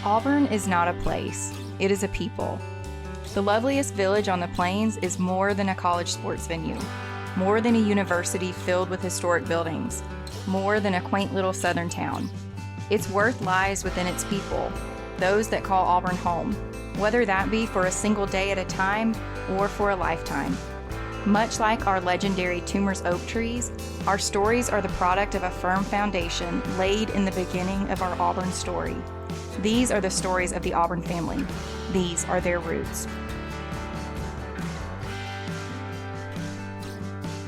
Auburn is not a place, it is a people. The loveliest village on the plains is more than a college sports venue, more than a university filled with historic buildings, more than a quaint little southern town. Its worth lies within its people, those that call Auburn home, whether that be for a single day at a time or for a lifetime. Much like our legendary Toomer's oak trees, our stories are the product of a firm foundation laid in the beginning of our Auburn story. These are the stories of the Auburn family. These are their roots.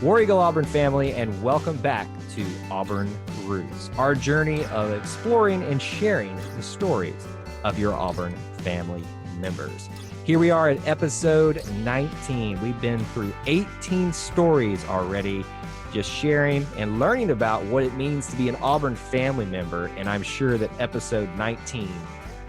War Eagle Auburn family, and welcome back to Auburn Roots, our journey of exploring and sharing the stories of your Auburn family members. Here we are at episode 19. We've been through 18 stories already, just sharing and learning about what it means to be an Auburn family member, and I'm sure that episode 19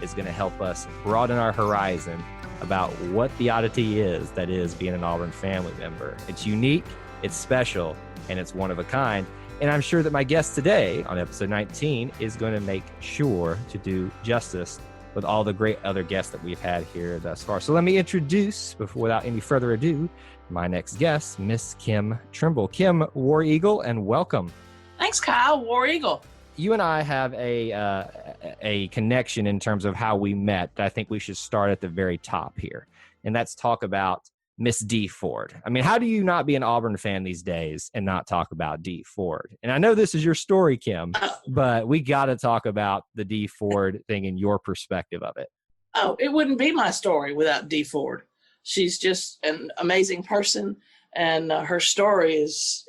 is going to help us broaden our horizon about what the oddity is that is being an Auburn family member. It's unique, it's special, and it's one of a kind. And I'm sure that my guest today on episode 19 is going to make sure to do justice with all the great other guests that we've had here thus far. So let me introduce, without any further ado, my next guest, Miss Kim Trimble. Kim, War Eagle, and welcome. Thanks, Kyle. War Eagle. You and I have a connection in terms of how we met. I think we should start at the very top here, and that's talk about Miss D Ford. I mean, how do you not be an Auburn fan these days and not talk about D Ford? And I know this is your story, Kim, but we got to talk about the D Ford thing and your perspective of it. Oh, it wouldn't be my story without D Ford. She's just an amazing person, and her story is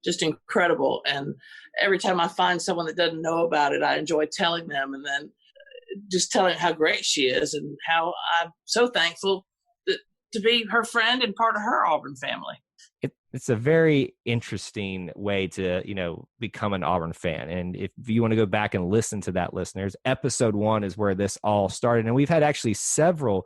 just incredible. And every time I find someone that doesn't know about it, I enjoy telling them, and then just telling how great she is and how I'm so thankful to be her friend and part of her Auburn family. It's a very interesting way to, become an Auburn fan. And if you want to go back and listen to that, listeners, episode 1 is where this all started. And we've had actually several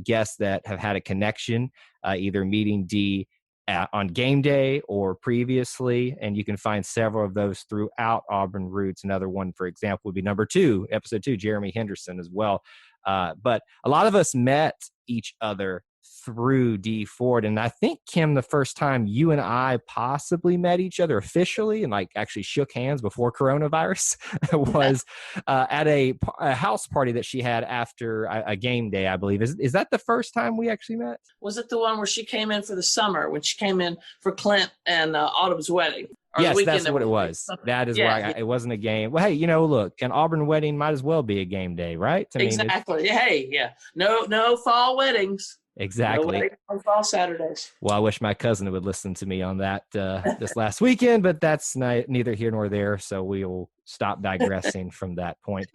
guests that have had a connection, either meeting Dee on game day or previously. And you can find several of those throughout Auburn Roots. Another one, for example, would be number 2, episode 2, Jeremy Henderson as well. But a lot of us met each other through D Ford. And I think, Kim, the first time you and I possibly met each other officially and actually shook hands before coronavirus was at a house party that she had after a game day, I believe. Is that the first time we actually met? Was it the one where she came in for the summer, when she came in for Clint and Autumn's wedding? Yes, that's what it was. That is why it wasn't a game. Well, hey, look, an Auburn wedding might as well be a game day, right? Exactly. Hey, yeah. No fall weddings. Exactly. No on fall Saturdays. Well, I wish my cousin would listen to me on that this last weekend, but that's neither here nor there. So we'll stop digressing from that point.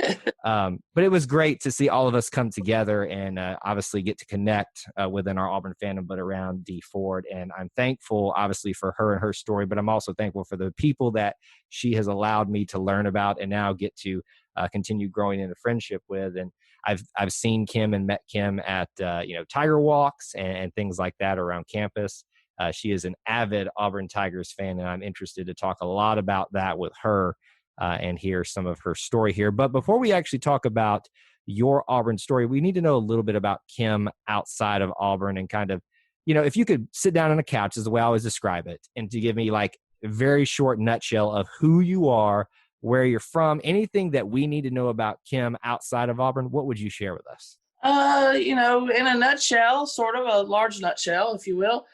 But it was great to see all of us come together and obviously get to connect within our Auburn fandom, but around D Ford. And I'm thankful, obviously, for her and her story, but I'm also thankful for the people that she has allowed me to learn about and now get to continue growing in a friendship with. And I've seen Kim and met Kim at Tiger walks and things like that around campus. She is an avid Auburn Tigers fan, and I'm interested to talk a lot about that with her and hear some of her story here. But before we actually talk about your Auburn story, we need to know a little bit about Kim outside of Auburn and kind of, if you could sit down on a couch is the way I always describe it, and to give me a very short nutshell of who you are, where you're from, anything that we need to know about Kim outside of Auburn, what would you share with us? In a nutshell, sort of a large nutshell, if you will.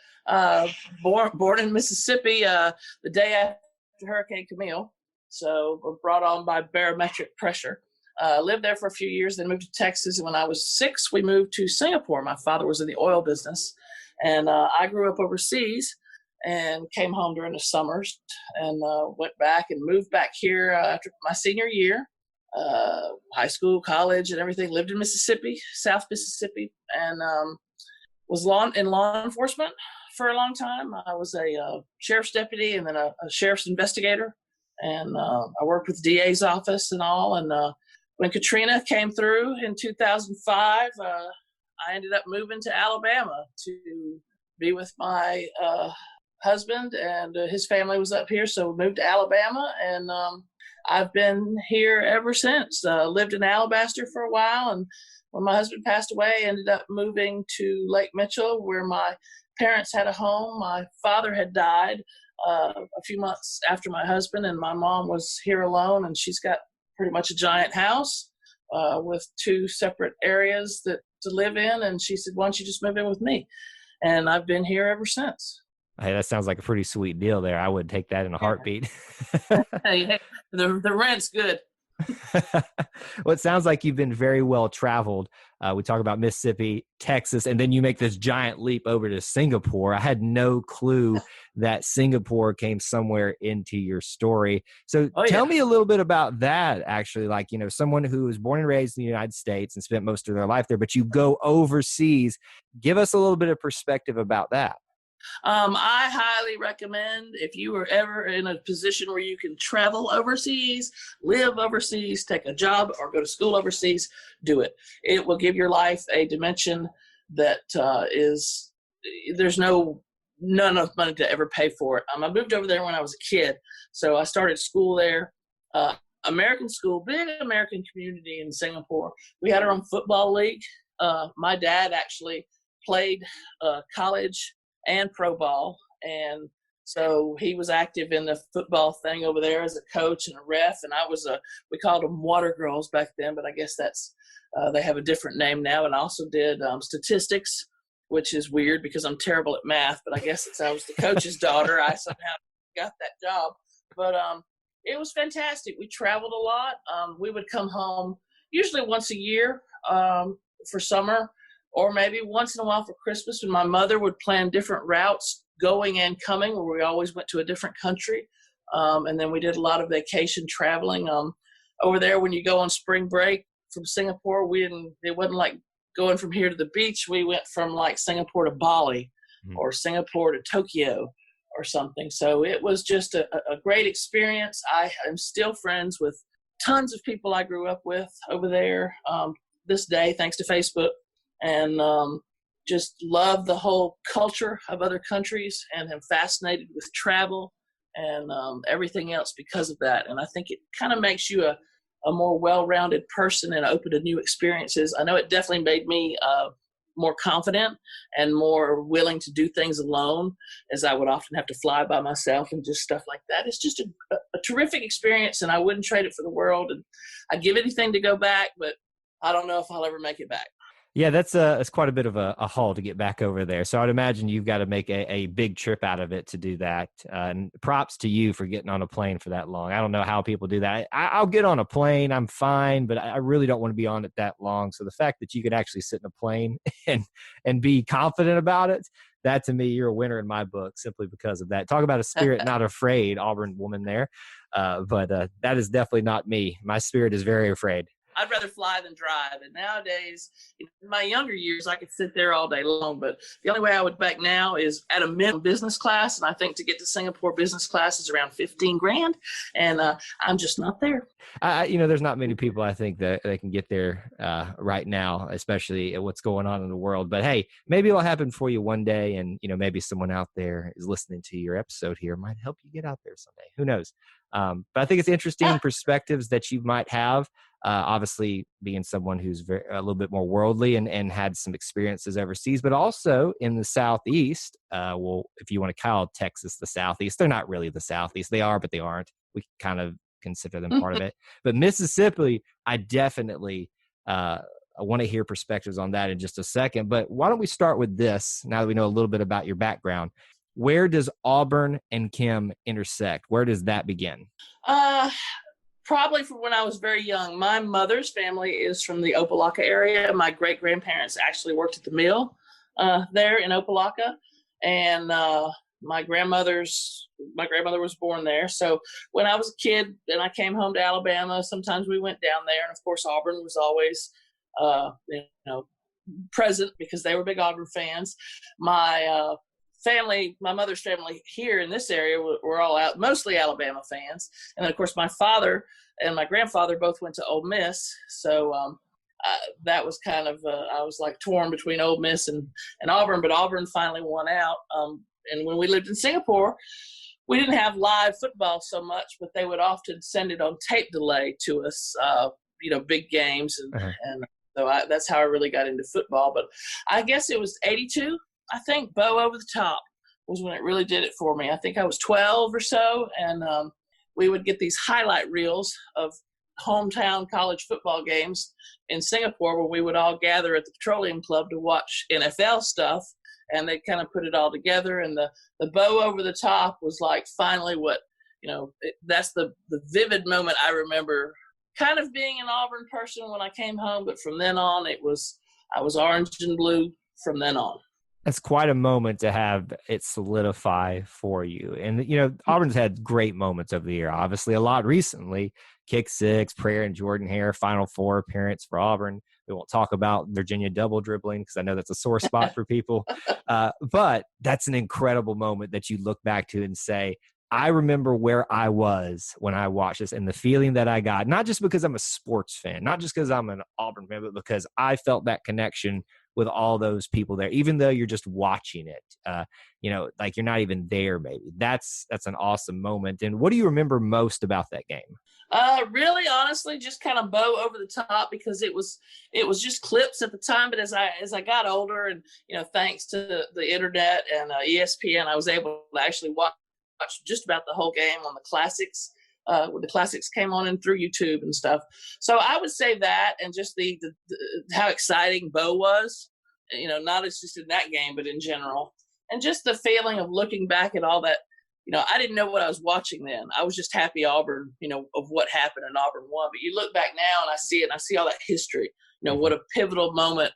Born in Mississippi the day after Hurricane Camille, so we're brought on by barometric pressure. Lived there for a few years, then moved to Texas. And when I was 6, we moved to Singapore. My father was in the oil business, and I grew up overseas and came home during the summers and went back and moved back here after my senior year, high school, college, and everything. Lived in Mississippi, South Mississippi, and was in law enforcement for a long time. I was a sheriff's deputy and then a sheriff's investigator, and I worked with the DA's office and all. And when Katrina came through in 2005, I ended up moving to Alabama to be with my husband, and his family was up here, so we moved to Alabama, and I've been here ever since. Lived in Alabaster for a while, and when my husband passed away, ended up moving to Lake Mitchell, where my parents had a home. My father had died a few months after my husband, and my mom was here alone, and she's got pretty much a giant house with 2 separate areas to live in, and she said, why don't you just move in with me? And I've been here ever since. Hey, that sounds like a pretty sweet deal there. I would take that in a heartbeat. Hey, the rent's good. Well, it sounds like you've been very well traveled. We talk about Mississippi, Texas, and then you make this giant leap over to Singapore. I had no clue that Singapore came somewhere into your story. So tell me a little bit about that, actually. Like, someone who was born and raised in the United States and spent most of their life there, but you go overseas. Give us a little bit of perspective about that. I highly recommend, if you are ever in a position where you can travel overseas, live overseas, take a job, or go to school overseas, do it. It will give your life a dimension that there's not enough money to ever pay for it. I moved over there when I was a kid, so I started school there. American school, big American community in Singapore. We had our own football league. My dad actually played college and pro ball, and so he was active in the football thing over there as a coach and a ref, and I was we called them water girls back then, but I guess that's they have a different name now. And I also did statistics, which is weird because I'm terrible at math, but I guess since I was the coach's daughter, I somehow got that job. But it was fantastic. We traveled a lot. We would come home usually once a year for summer, or maybe once in a while for Christmas, when my mother would plan different routes going and coming, where we always went to a different country. And then we did a lot of vacation traveling. Over there, when you go on spring break from Singapore, it wasn't like going from here to the beach. We went from like Singapore to Bali or Singapore to Tokyo or something. So it was just a great experience. I am still friends with tons of people I grew up with over there this day, thanks to Facebook. And just love the whole culture of other countries, and am fascinated with travel and everything else because of that. And I think it kind of makes you a more well-rounded person and open to new experiences. I know it definitely made me more confident and more willing to do things alone, as I would often have to fly by myself and just stuff like that. It's just a terrific experience, and I wouldn't trade it for the world. And I'd give anything to go back, but I don't know if I'll ever make it back. Yeah, it's quite a bit of a haul to get back over there. So I'd imagine you've got to make a big trip out of it to do that. And props to you for getting on a plane for that long. I don't know how people do that. I'll get on a plane, I'm fine, but I really don't want to be on it that long. So the fact that you could actually sit in a plane and be confident about it, that to me, you're a winner in my book simply because of that. Talk about a spirit not afraid, Auburn woman there. But that is definitely not me. My spirit is very afraid. I'd rather fly than drive. And nowadays, in my younger years, I could sit there all day long. But the only way I would back now is at a minimum business class. And I think to get to Singapore business class is around $15,000. And I'm just not there. There's not many people I think that they can get there right now, especially at what's going on in the world. But hey, maybe it'll happen for you one day. And, maybe someone out there is listening to your episode here might help you get out there someday. Who knows? But I think it's interesting perspectives that you might have. Obviously being someone who's a little bit more worldly and had some experiences overseas, but also in the Southeast. If you want to call Texas the Southeast, they're not really the Southeast. They are, but they aren't. We kind of consider them part of it. But Mississippi, I definitely I want to hear perspectives on that in just a second. But why don't we start with this, now that we know a little bit about your background. Where does Auburn and Kim intersect? Where does that begin? Probably from when I was very young. My mother's family is from the Opelika area. My great-grandparents actually worked at the mill there in Opelika. And my grandmother was born there. So when I was a kid and I came home to Alabama, sometimes we went down there. And of course, Auburn was always, present because they were big Auburn fans. My mother's family here in this area were all mostly Alabama fans. And then, of course, my father and my grandfather both went to Ole Miss. So that was kind of, I was like torn between Ole Miss and Auburn, but Auburn finally won out. And when we lived in Singapore, we didn't have live football so much, but they would often send it on tape delay to us, big games. And so that's how I really got into football. But I guess it was 82, I think, Bo Over the Top was when it really did it for me. I think I was 12 or so, and we would get these highlight reels of hometown college football games in Singapore where we would all gather at the Petroleum Club to watch NFL stuff, and they kind of put it all together. And the Bow Over the Top was like finally what, that's the vivid moment I remember kind of being an Auburn person when I came home. But from then on, I was orange and blue from then on. That's quite a moment to have it solidify for you. And, Auburn's had great moments over the year. Obviously, a lot recently. Kick Six, Prayer and Jordan Hare, Final Four appearance for Auburn. We won't talk about Virginia double dribbling because I know that's a sore spot for people. But that's an incredible moment that you look back to and say, I remember where I was when I watched this and the feeling that I got, not just because I'm a sports fan, not just because I'm an Auburn fan, but because I felt that connection with all those people there, even though you're just watching it, like you're not even there, maybe. That's an awesome moment. And what do you remember most about that game? Really, honestly, just kind of Bow Over the Top because it was just clips at the time. But as I got older and, thanks to the internet and ESPN, I was able to actually watch just about the whole game on the classics. When the classics came on and through YouTube and stuff. So I would say that, and just the how exciting Bo was, not as just in that game, but in general. And just the feeling of looking back at all that, I didn't know what I was watching then. I was just happy Auburn, of what happened and Auburn won. But you look back now and I see it and I see all that history, what a pivotal moment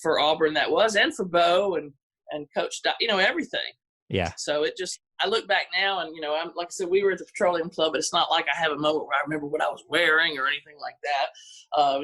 for Auburn that was, and for Bo and Coach, everything. Yeah. So I look back now and, I'm like I said, we were at the Petroleum Club, but it's not like I have a moment where I remember what I was wearing or anything like that.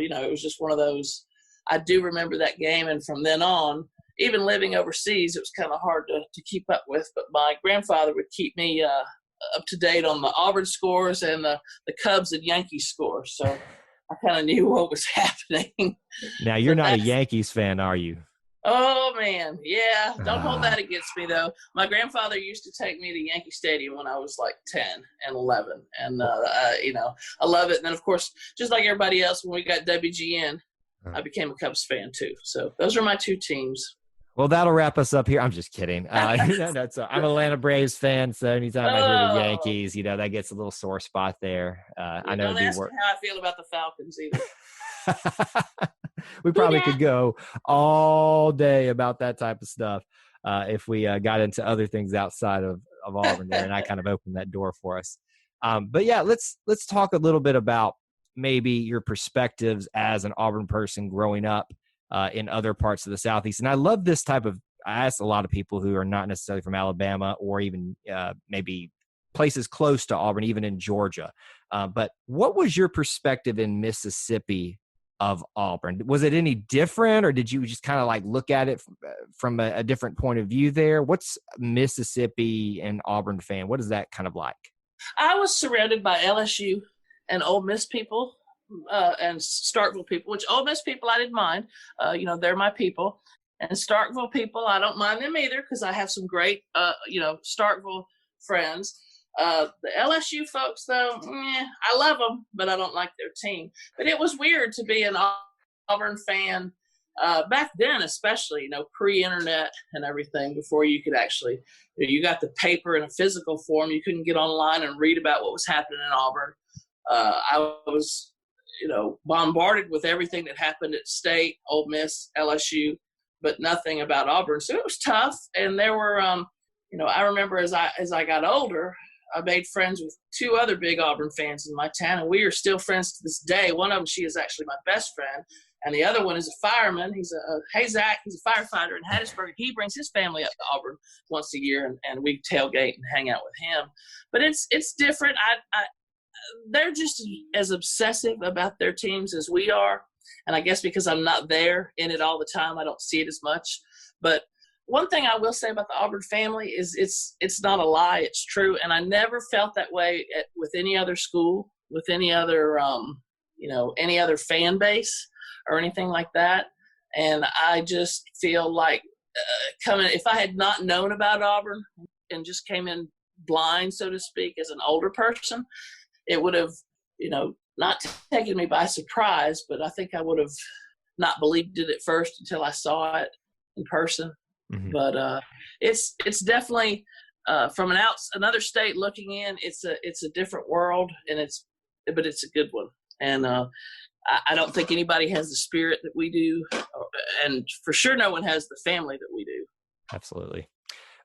It was just one of those, I do remember that game. And from then on, even living overseas, it was kind of hard to keep up with. But my grandfather would keep me up to date on the Auburn scores and the Cubs and Yankees scores. So I kind of knew what was happening. Now, you're not a Yankees fan, are you? Oh, man. Yeah. Don't hold that against me, though. My grandfather used to take me to Yankee Stadium when I was like 10 and 11. And, I love it. And then, of course, just like everybody else, when we got WGN, I became a Cubs fan, too. So those are my two teams. Well, that'll wrap us up here. I'm just kidding. I'm an Atlanta Braves fan, so anytime I hear the Yankees, that gets a little sore spot there. I know. Don't ask me how I feel about the Falcons either. We probably could go all day about that type of stuff if we got into other things outside of Auburn there, and I kind of opened that door for us. But yeah, let's talk a little bit about maybe your perspectives as an Auburn person growing up in other parts of the Southeast. And I love this type of – I ask a lot of people who are not necessarily from Alabama or even maybe places close to Auburn, even in Georgia. But what was your perspective in Mississippi of Auburn? Was it any different, or did you just kind of like look at it from a different point of view there? What's Mississippi and Auburn fan? What is that kind of like? I was surrounded by LSU and Ole Miss people. And Starkville people, which Ole Miss people I didn't mind. They're my people. And Starkville people, I don't mind them either because I have some great, Starkville friends. The LSU folks, though, I love them, but I don't like their team. But it was weird to be an Auburn fan back then, especially, pre-internet and everything, before you could actually, you got the paper in a physical form. You couldn't get online and read about what was happening in Auburn. I was bombarded with everything that happened at State, Ole Miss, LSU, but nothing about Auburn. So it was tough. And there were, I remember as I got older, I made friends with two other big Auburn fans in my town, and we are still friends to this day. One of them, she is actually my best friend, and the other one is a fireman. He's he's a firefighter in Hattiesburg. He brings his family up to Auburn once a year, and we tailgate and hang out with him. But it's different. They're just as obsessive about their teams as we are. And I guess because I'm not there in it all the time, I don't see it as much. But one thing I will say about the Auburn family is it's not a lie. It's true. And I never felt that way with any other school, with any other, any other fan base or anything like that. And I just feel like if I had not known about Auburn and just came in blind, so to speak, as an older person, it would have, not taken me by surprise, but I think I would have not believed it at first until I saw it in person. Mm-hmm. But it's definitely from another state looking in, it's a different world, but it's a good one. And I don't think anybody has the spirit that we do, and for sure no one has the family that we do. Absolutely.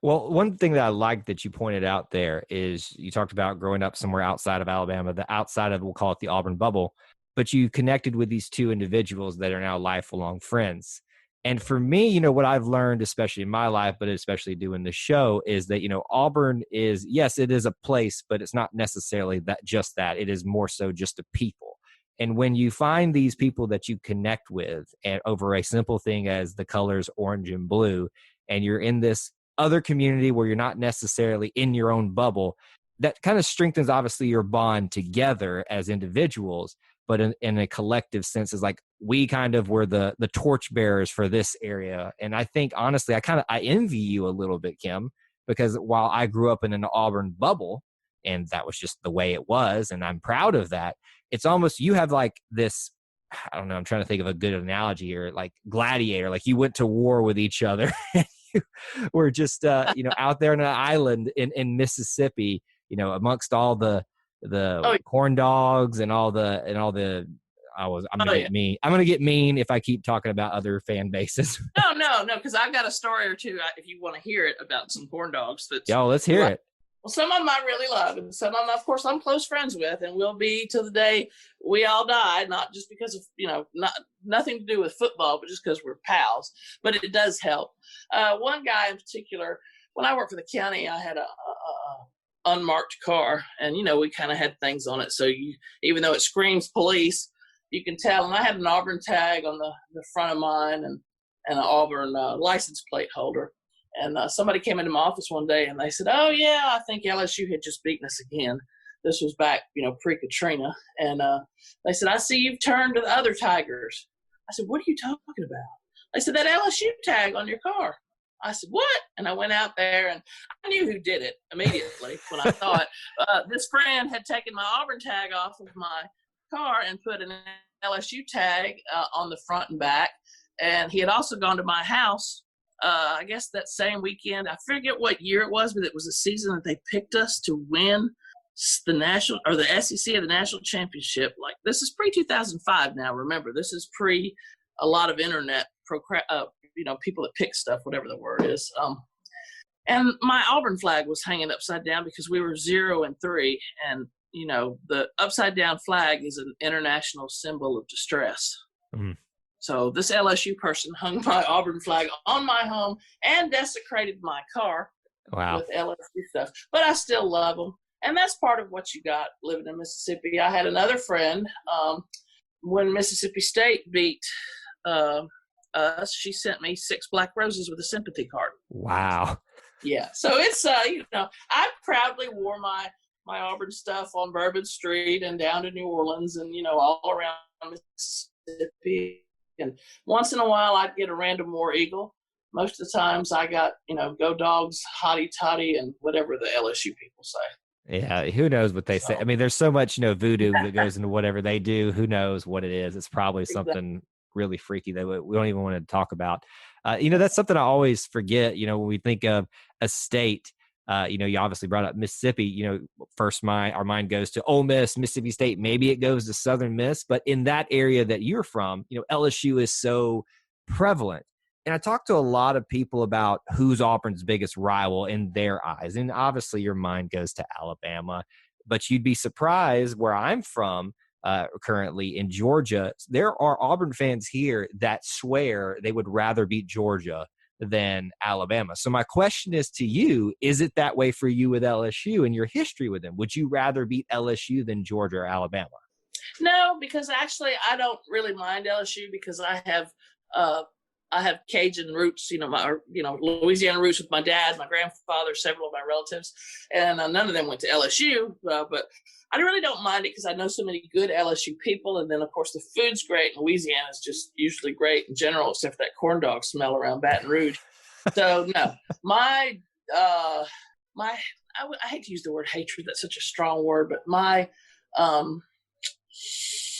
Well, one thing that I like that you pointed out there is you talked about growing up somewhere outside of Alabama, the outside of, we'll call it the Auburn bubble, but you connected with these two individuals that are now lifelong friends. And for me, what I've learned, especially in my life, but especially doing the show, is that, Auburn is, yes, it is a place, but it's not necessarily just that. It is more so just a people. And when you find these people that you connect with and over a simple thing as the colors orange and blue, and you're in this other community where you're not necessarily in your own bubble, that kind of strengthens obviously your bond together as individuals, but in a collective sense is like we kind of were the torchbearers for this area. And I think honestly, I envy you a little bit, Kim, because while I grew up in an Auburn bubble and that was just the way it was, and I'm proud of that, it's almost, you have like this, I don't know, I'm trying to think of a good analogy here, like gladiator, like you went to war with each other. We're just out there on an island in Mississippi, amongst all the corn dogs and all the I'm gonna get mean if I keep talking about other fan bases. No, because I've got a story or two if you want to hear it about some corn dogs. Let's hear it. Well, some of them I really love, and some of them, of course, I'm close friends with, and will be till the day we all die. Not just because of nothing to do with football, but just because we're pals. But it does help. One guy in particular, when I worked for the county, I had a unmarked car, and we kind of had things on it, so even though it screams police, you can tell. And I had an Auburn tag on the front of mine, and an Auburn license plate holder. And somebody came into my office one day and they said, "Oh yeah, I think LSU had just beaten us again." This was back, pre-Katrina. And they said, "I see you've turned to the other Tigers." I said, "What are you talking about?" They said, "That LSU tag on your car." I said, "What?" And I went out there, and I knew who did it immediately when I saw it. This friend had taken my Auburn tag off of my car and put an LSU tag on the front and back. And he had also gone to my house, I guess that same weekend. I forget what year it was, but it was a season that they picked us to win the national or the SEC or the national championship. Like, this is pre-2005 now. Remember, this is pre a lot of internet, people that pick stuff, whatever the word is. And my Auburn flag was hanging upside down because we were 0-3. And, the upside down flag is an international symbol of distress. Mm-hmm. So this LSU person hung my Auburn flag on my home and desecrated my car with LSU stuff. But I still love them. And that's part of what you got living in Mississippi. I had another friend, when Mississippi State beat us, she sent me 6 black roses with a sympathy card. Wow. Yeah. So it's, I proudly wore my Auburn stuff on Bourbon Street and down to New Orleans and, all around Mississippi. And once in a while, I'd get a random War Eagle. Most of the times I got, Go Dogs, Hotty Toddy, and whatever the LSU people say. Yeah, who knows what they say. I mean, there's so much, voodoo that goes into whatever they do. Who knows what it is? It's probably something really freaky that we don't even want to talk about. That's something I always forget, when we think of a state. You obviously brought up Mississippi. First our mind goes to Ole Miss, Mississippi State. Maybe it goes to Southern Miss, but in that area that you're from, LSU is so prevalent. And I talked to a lot of people about who's Auburn's biggest rival in their eyes. And obviously your mind goes to Alabama, but you'd be surprised where I'm from currently in Georgia. There are Auburn fans here that swear they would rather beat Georgia than Alabama. So my question is to you, is it that way for you with LSU and your history with them? Would you rather beat LSU than Georgia or Alabama? No, because actually I don't really mind LSU because I have Cajun roots, Louisiana roots with my dad, my grandfather, several of my relatives, and none of them went to LSU, but I really don't mind it because I know so many good LSU people, and then, of course, the food's great. Louisiana is just usually great in general, except for that corn dog smell around Baton Rouge. So no, my I hate to use the word hatred. That's such a strong word, but my um,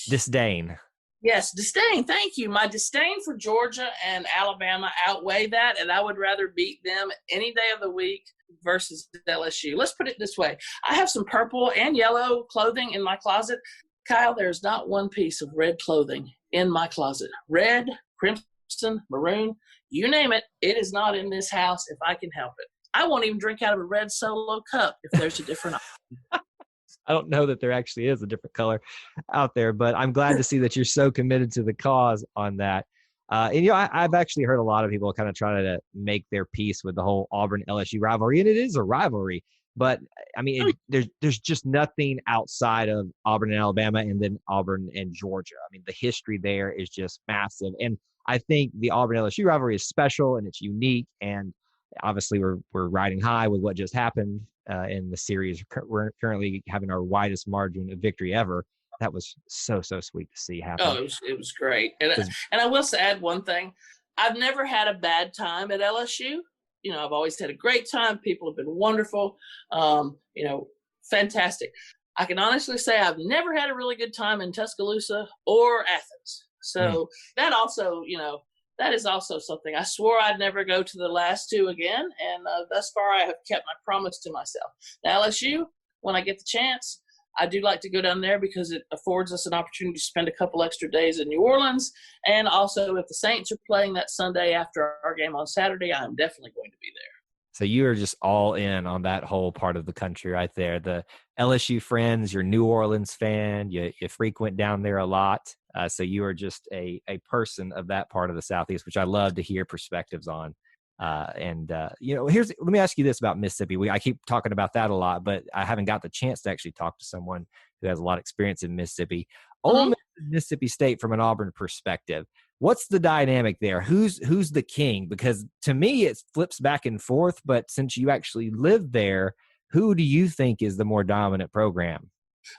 Disdain. yes, disdain. Thank you. My disdain for Georgia and Alabama outweigh that, and I would rather beat them any day of the week versus LSU. Let's put it this way: I have some purple and yellow clothing in my closet. Kyle, there's not one piece of red clothing in my closet. Red, crimson, maroon, you name it. It is not in this house if I can help it. I won't even drink out of a red Solo cup if there's a different option. I don't know that there actually is a different color out there, but I'm glad to see that you're so committed to the cause on that. And I've actually heard a lot of people kind of try to make their peace with the whole Auburn LSU rivalry, and it is a rivalry. But I mean, there's just nothing outside of Auburn and Alabama, and then Auburn and Georgia. I mean, the history there is just massive, and I think the Auburn LSU rivalry is special and it's unique. And obviously, we're riding high with what just happened in the series. We're currently having our widest margin of victory ever. That was so sweet to see happen. Oh, it was great. And I will add one thing. I've never had a bad time at LSU. I've always had a great time. People have been wonderful. Fantastic. I can honestly say I've never had a really good time in Tuscaloosa or Athens. So that also, that is also something. I swore I'd never go to the last two again, and thus far I have kept my promise to myself. Now, LSU, when I get the chance, I do like to go down there because it affords us an opportunity to spend a couple extra days in New Orleans. And also, if the Saints are playing that Sunday after our game on Saturday, I'm definitely going to be there. So you are just all in on that whole part of the country right there. The LSU friends, you're New Orleans fan, you frequent down there a lot. So you are just a person of that part of the Southeast, which I love to hear perspectives on. Let me ask you this about Mississippi. I keep talking about that a lot, but I haven't got the chance to actually talk to someone who has a lot of experience in Mississippi. Ole Miss and Mississippi State from an Auburn perspective. What's the dynamic there? Who's the king? Because to me, it flips back and forth. But since you actually live there, who do you think is the more dominant program?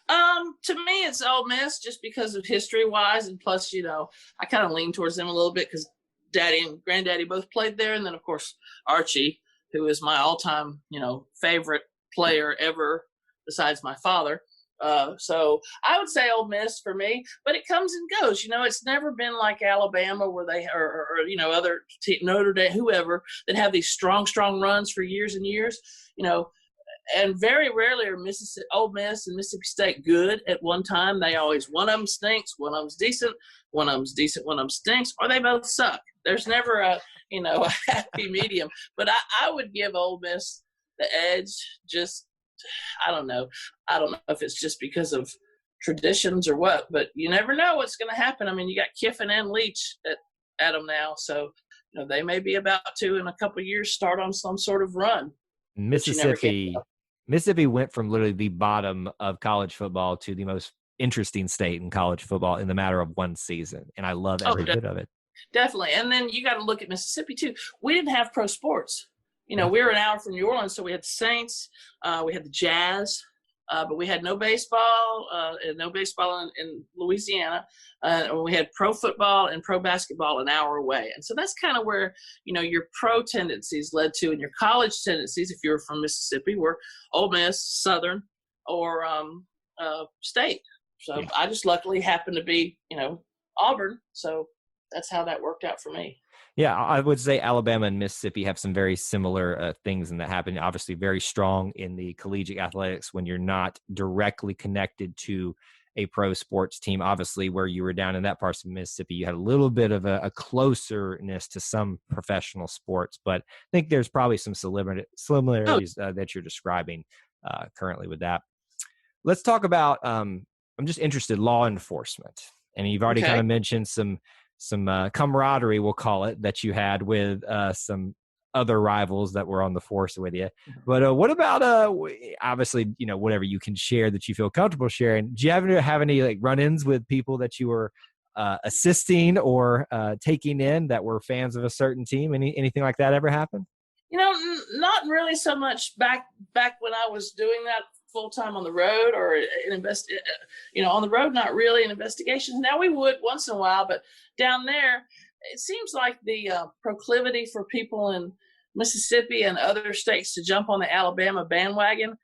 To me, it's Ole Miss just because of history-wise, and plus, I kind of lean towards them a little bit because Daddy and Granddaddy both played there, and then of course Archie, who is my all-time, favorite player ever besides my father. So I would say Ole Miss for me, but it comes and goes. It's never been like Alabama where they or other Notre Dame, whoever, that have these strong runs for years and years. And very rarely are Ole Miss and Mississippi State good at one time. They always, one of them stinks, one of them's decent, one of them's decent, one of them stinks, or they both suck. There's never a happy medium. But I would give Ole Miss the edge. Just, I don't know. I don't know if it's just because of traditions or what, but you never know what's going to happen. I mean, you got Kiffin and Leach at them now, so they may be about to in a couple of years start on some sort of run. Mississippi went from literally the bottom of college football to the most interesting state in college football in the matter of one season, and I love every bit of it. Definitely. And then you got to look at Mississippi too. We didn't have pro sports. We were an hour from New Orleans, so we had the Saints, we had the Jazz, but we had no baseball, in Louisiana. We had pro football and pro basketball an hour away. And so that's kind of where, your pro tendencies led to, and your college tendencies, if you were from Mississippi, were Ole Miss, Southern, or State. So I just luckily happened to be, Auburn. So that's how that worked out for me. Yeah, I would say Alabama and Mississippi have some very similar things in that happen. Obviously, very strong in the collegiate athletics when you're not directly connected to a pro sports team. Obviously, where you were down in that part of Mississippi, you had a little bit of a closeness to some professional sports. But I think there's probably some similarities that you're describing currently with that. Let's talk about, I'm just interested, law enforcement. And you've already kind of mentioned some camaraderie, we'll call it, that you had with some other rivals that were on the force with you. But what about, obviously, whatever you can share that you feel comfortable sharing. Do you have any run-ins with people that you were assisting or taking in that were fans of a certain team? Anything like that ever happen? Not really so much back when I was doing that full time on the road or on the road, not really in investigations. Now we would once in a while, but down there, it seems like the proclivity for people in Mississippi and other states to jump on the Alabama bandwagon.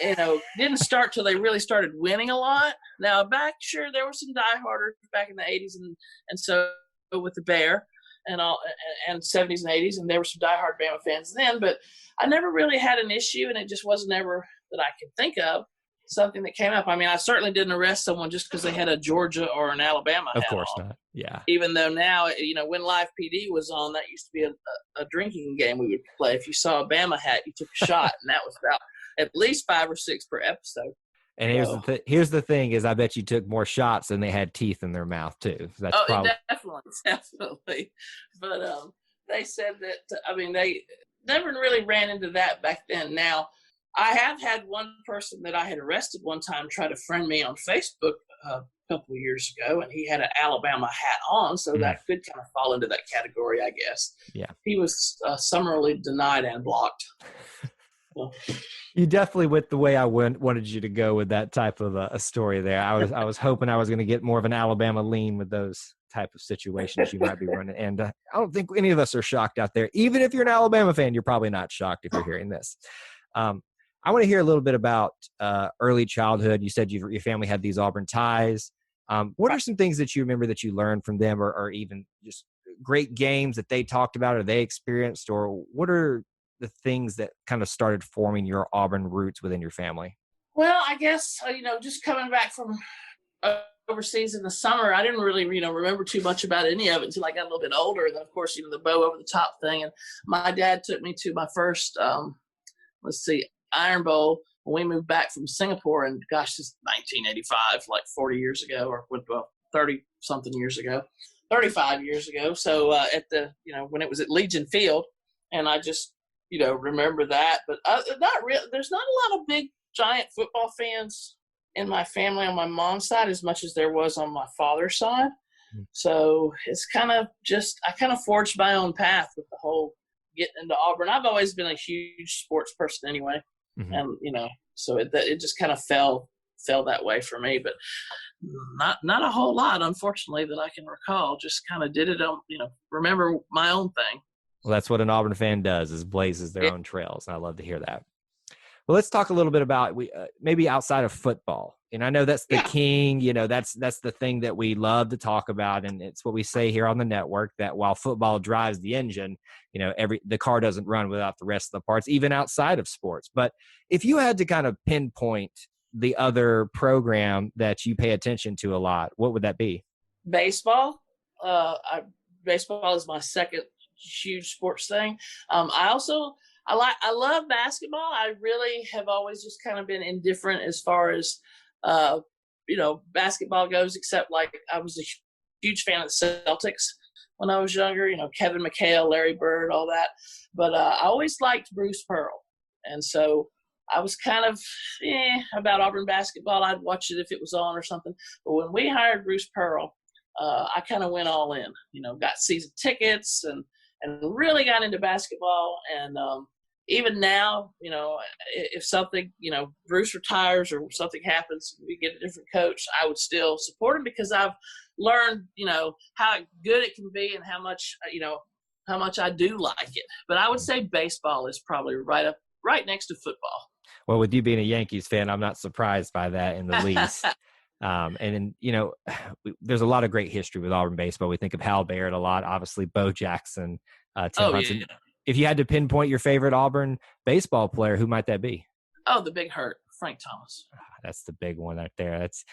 Didn't start till they really started winning a lot. Now, there were some dieharders back in the 80s and so with the Bear and 70s and 80s, and there were some diehard Bama fans then, but I never really had an issue, and it just wasn't ever that I could think of something that came up. I mean, I certainly didn't arrest someone just because they had a Georgia or an Alabama hat on. Of course not. Yeah. Even though now, when Live PD was on, that used to be a drinking game we would play. If you saw a Bama hat, you took a shot, and that was about at least 5 or 6 per episode. And here's the thing is, I bet you took more shots than they had teeth in their mouth too. That's definitely. But they said that, they never really ran into that back then. Now, I have had one person that I had arrested one time try to friend me on Facebook a couple of years ago, and he had an Alabama hat on, so that could kind of fall into that category, I guess. Yeah. He was summarily denied and blocked. Well, you definitely went the way I wanted you to go with that type of a story there. I was hoping I was going to get more of an Alabama lean with those type of situations you might be running. And I don't think any of us are shocked out there. Even if you're an Alabama fan, you're probably not shocked if you're hearing this. I want to hear a little bit about early childhood. You said your family had these Auburn ties. What are some things that you remember that you learned from them, or even just great games that they talked about or they experienced, or what are the things that kind of started forming your Auburn roots within your family? Well, I guess, just coming back from overseas in the summer, I didn't really, remember too much about any of it until I got a little bit older. And then, of course, the bow over the top thing. And my dad took me to my first, Iron Bowl when we moved back from Singapore. And gosh, this is 1985, like 40 years ago, or 30-something years ago, 35 years ago. So at the, when it was at Legion Field, and I just, remember that. But there's not a lot of big, giant football fans in my family on my mom's side as much as there was on my father's side. So it's kind of I kind of forged my own path with the whole getting into Auburn. I've always been a huge sports person anyway. And, so it just kind of fell that way for me, but not a whole lot, unfortunately, that I can recall. Just kind of did it on, remember my own thing. Well, that's what an Auburn fan does, is blazes their own trails. And I love to hear that. Well, let's talk a little bit about maybe outside of football. And I know that's the king, that's the thing that we love to talk about. And it's what we say here on the network, that while football drives the engine, the car doesn't run without the rest of the parts, even outside of sports. But if you had to kind of pinpoint the other program that you pay attention to a lot, what would that be? Baseball. Baseball is my second huge sports thing. I love basketball. I really have always just kind of been indifferent as far as basketball goes, except like I was a huge fan of the Celtics when I was younger, Kevin McHale, Larry Bird, all that. But I always liked Bruce Pearl. And so I was kind of about Auburn basketball. I'd watch it if it was on or something. But when we hired Bruce Pearl, I kind of went all in, got season tickets and really got into basketball. And even now, if something, Bruce retires or something happens, we get a different coach, I would still support him because I've learned, how good it can be and how much I do like it. But I would say baseball is probably right next to football. Well, with you being a Yankees fan, I'm not surprised by that in the least. And there's a lot of great history with Auburn baseball. We think of Hal Barrett a lot, obviously Bo Jackson, Tim Hudson. Yeah. If you had to pinpoint your favorite Auburn baseball player, who might that be? Oh, the Big Hurt, Frank Thomas. That's the big one right there. That's,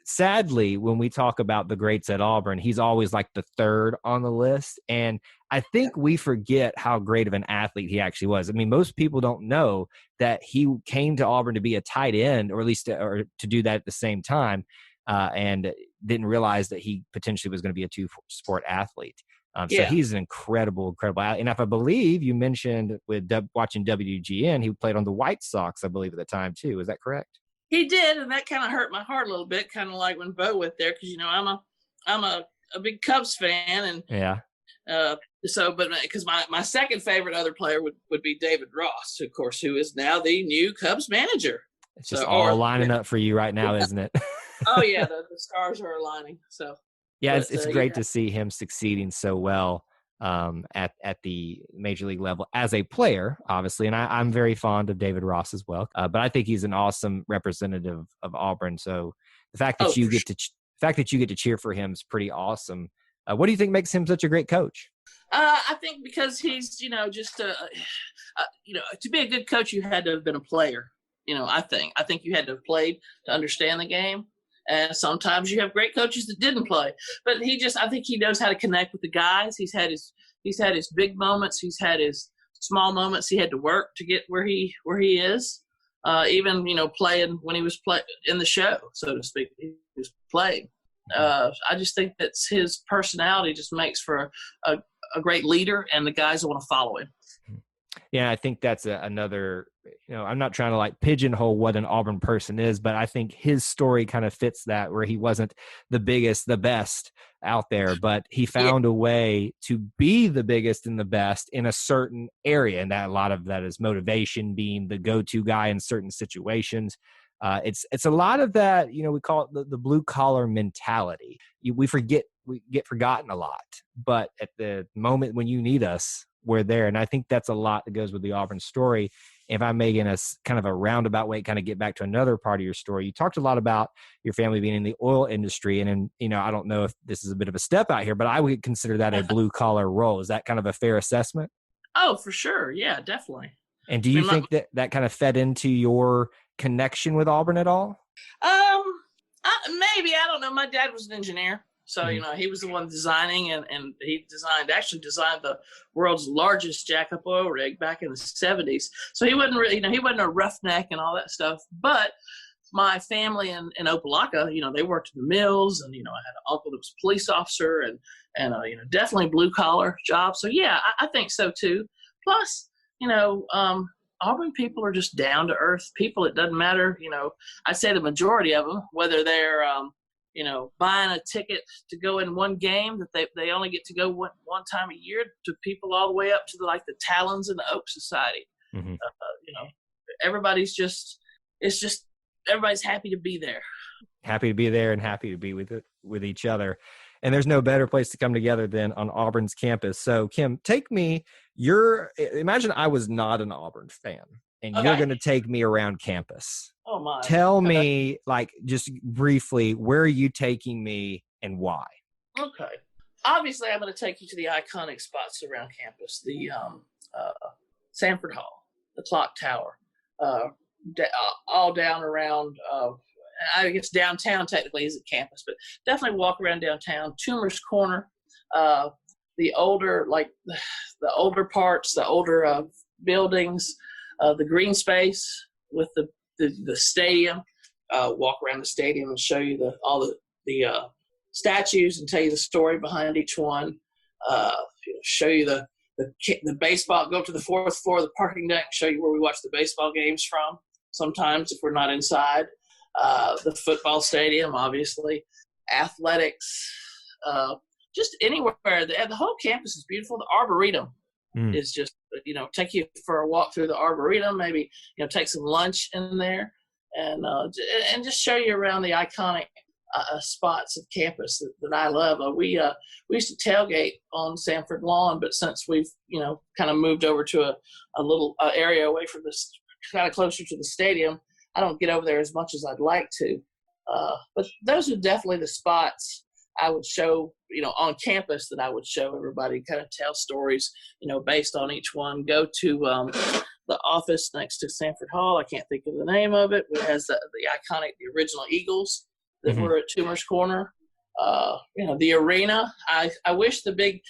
sadly, when we talk about the greats at Auburn, he's always like the third on the list. And I think we forget how great of an athlete he actually was. I mean, most people don't know that he came to Auburn to be a tight end, or at least to do that at the same time, and didn't realize that he potentially was going to be a two-sport athlete. So he's an incredible athlete. And if I believe you mentioned with watching WGN, he played on the White Sox, I believe, at the time too. Is that correct? He did, and that kind of hurt my heart a little bit, kind of like when Bo went there, because I'm a big Cubs fan, and but because my second favorite other player would be David Ross, of course, who is now the new Cubs manager. It's just all lining up for you right now, isn't it? Oh yeah, the stars are aligning. So yeah, it's great to see him succeeding so well. at the major league level as a player, obviously. And I'm very fond of David Ross as well. But I think he's an awesome representative of Auburn. So the fact that you get to cheer for him is pretty awesome. What do you think makes him such a great coach? I think because he's, just to be a good coach, you had to have been a player. I think you had to have played to understand the game. And sometimes you have great coaches that didn't play, but I think he knows how to connect with the guys. He's had his big moments. He's had his small moments. He had to work to get where he is. Even, playing when he was in the show, so to speak, he was playing. I just think that his personality just makes for a great leader, and the guys want to follow him. Yeah, I think that's another, I'm not trying to like pigeonhole what an Auburn person is, but I think his story kind of fits that, where he wasn't the biggest, the best out there, but he found a way to be the biggest and the best in a certain area. And that a lot of that is motivation, being the go-to guy in certain situations. It's a lot of that, we call it the blue collar mentality. We get forgotten a lot, but at the moment when you need us, we're there. And I think that's a lot that goes with the Auburn story. If I'm making a kind of a roundabout way, kind of get back to another part of your story, you talked a lot about your family being in the oil industry. And I don't know if this is a bit of a step out here, but I would consider that a blue collar role. Is that kind of a fair assessment? Oh, for sure. Yeah, definitely. And do you think that kind of fed into your connection with Auburn at all? Maybe. I don't know. My dad was an engineer. So, he was the one designing, and he actually designed the world's largest jack-up oil rig back in the 70s. So he wasn't really, he wasn't a roughneck and all that stuff. But my family in Opelika, they worked in the mills, and, I had an uncle that was a police officer, and definitely blue-collar job. So, yeah, I think so, too. Plus, Auburn people are just down-to-earth people. It doesn't matter, I'd say the majority of them, whether they're buying a ticket to go in one game that they only get to go one time a year, to people all the way up to the Talons and the Oak Society. Mm-hmm. Everybody's everybody's happy to be there. Happy to be there and happy to be with each other. And there's no better place to come together than on Auburn's campus. So Kim, imagine I was not an Auburn fan, and you're going to take me around campus. Oh my. Tell me, just briefly, where are you taking me and why? Okay. Obviously, I'm going to take you to the iconic spots around campus. The Sanford Hall, the Clock Tower, all down around, I guess downtown technically isn't campus, but definitely walk around downtown. Toomer's Corner, the older parts, the older buildings, the green space with the stadium, walk around the stadium and show you all the statues and tell you the story behind each one. Show you the baseball. Go up to the fourth floor of the parking deck. Show you where we watch the baseball games from. Sometimes if we're not inside, the football stadium, obviously, athletics, just anywhere. The whole campus is beautiful. The Arboretum is just, take you for a walk through the Arboretum, maybe, take some lunch in there, and just show you around the iconic spots of campus that I love. We used to tailgate on Sanford Lawn, but since we've, kind of moved over to a little area away from this, kind of closer to the stadium, I don't get over there as much as I'd like to. But those are definitely the spots I would show, on campus, that I would show everybody, kind of tell stories, based on each one. Go to the office next to Sanford Hall. I can't think of the name of it. It has the original Eagles that were at Toomer's Corner. The arena. I wish the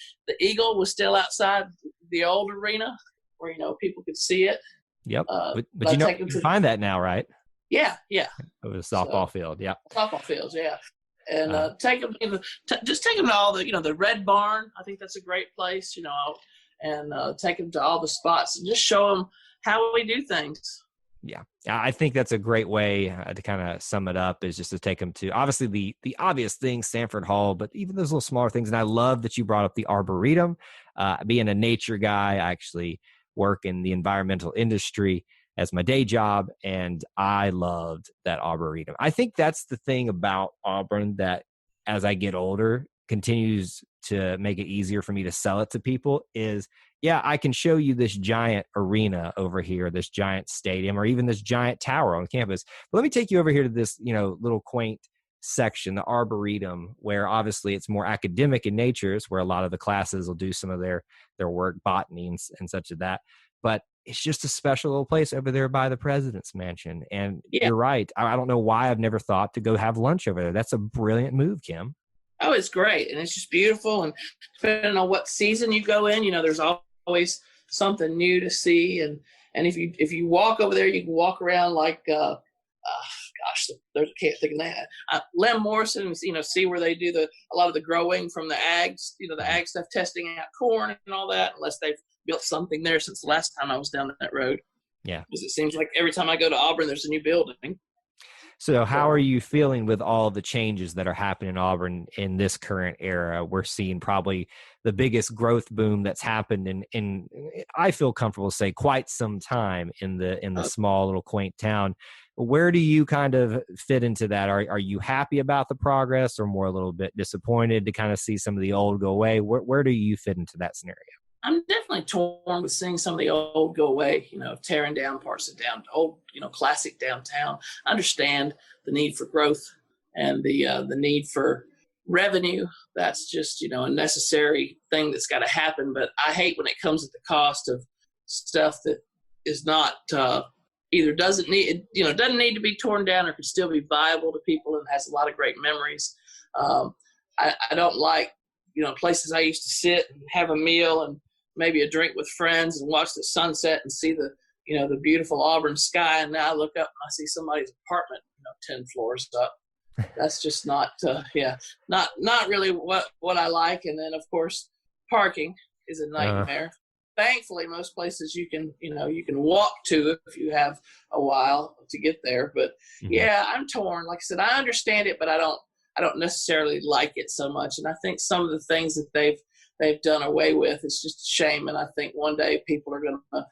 Eagle was still outside the old arena where, people could see it. Yep. But you can find that now, right? Yeah. Over the softball field. Yeah. Softball fields. Yeah. And take them, just take them to all the Red Barn. I think that's a great place, and take them to all the spots and just show them how we do things. Yeah, I think that's a great way to kind of sum it up, is just to take them to, obviously, the obvious things, Sanford Hall, but even those little smaller things. And I love that you brought up the Arboretum. Being a nature guy, I actually work in the environmental industry as my day job, and I loved that Arboretum. I think that's the thing about Auburn that, as I get older, continues to make it easier for me to sell it to people is, yeah, I can show you this giant arena over here, this giant stadium, or even this giant tower on campus. But let me take you over here to this, little quaint section, the Arboretum, where obviously it's more academic in nature. It's where a lot of the classes will do some of their work, botany and such of that. But it's just a special little place over there by the president's mansion. And you're right. I don't know why I've never thought to go have lunch over there. That's a brilliant move, Kim. Oh, it's great. And it's just beautiful. And depending on what season you go in, there's always something new to see. And if you walk over there, you can walk around like, I can't think of that. Lem Morrison, see where they do a lot of the growing from the ags, the ag stuff, testing out corn and all that, unless they've built something there since the last time I was down that road. Yeah. Because it seems like every time I go to Auburn, there's a new building. So how are you feeling with all the changes that are happening in Auburn in this current era? We're seeing probably the biggest growth boom that's happened in I feel comfortable to say quite some time in the small little quaint town. Where do you kind of fit into that? Are you happy about the progress, or more a little bit disappointed to kind of see some of the old go away? Where do you fit into that scenario? I'm definitely torn with seeing some of the old go away, tearing down parts of old, classic downtown. I understand the need for growth and the need for revenue. That's just, a necessary thing that's got to happen. But I hate when it comes at the cost of stuff that is not either doesn't need to be torn down or could still be viable to people and has a lot of great memories. I don't like, places I used to sit and have a meal and maybe a drink with friends and watch the sunset and see the beautiful Auburn sky. And now I look up and I see somebody's apartment, 10 floors up. That's just not really what I like. And then of course, parking is a nightmare. Thankfully, most places you can walk to if you have a while to get there. But I'm torn. Like I said, I understand it, but I don't necessarily like it so much. And I think some of the things that they've done away with, it's just a shame. And I think one day people are going to,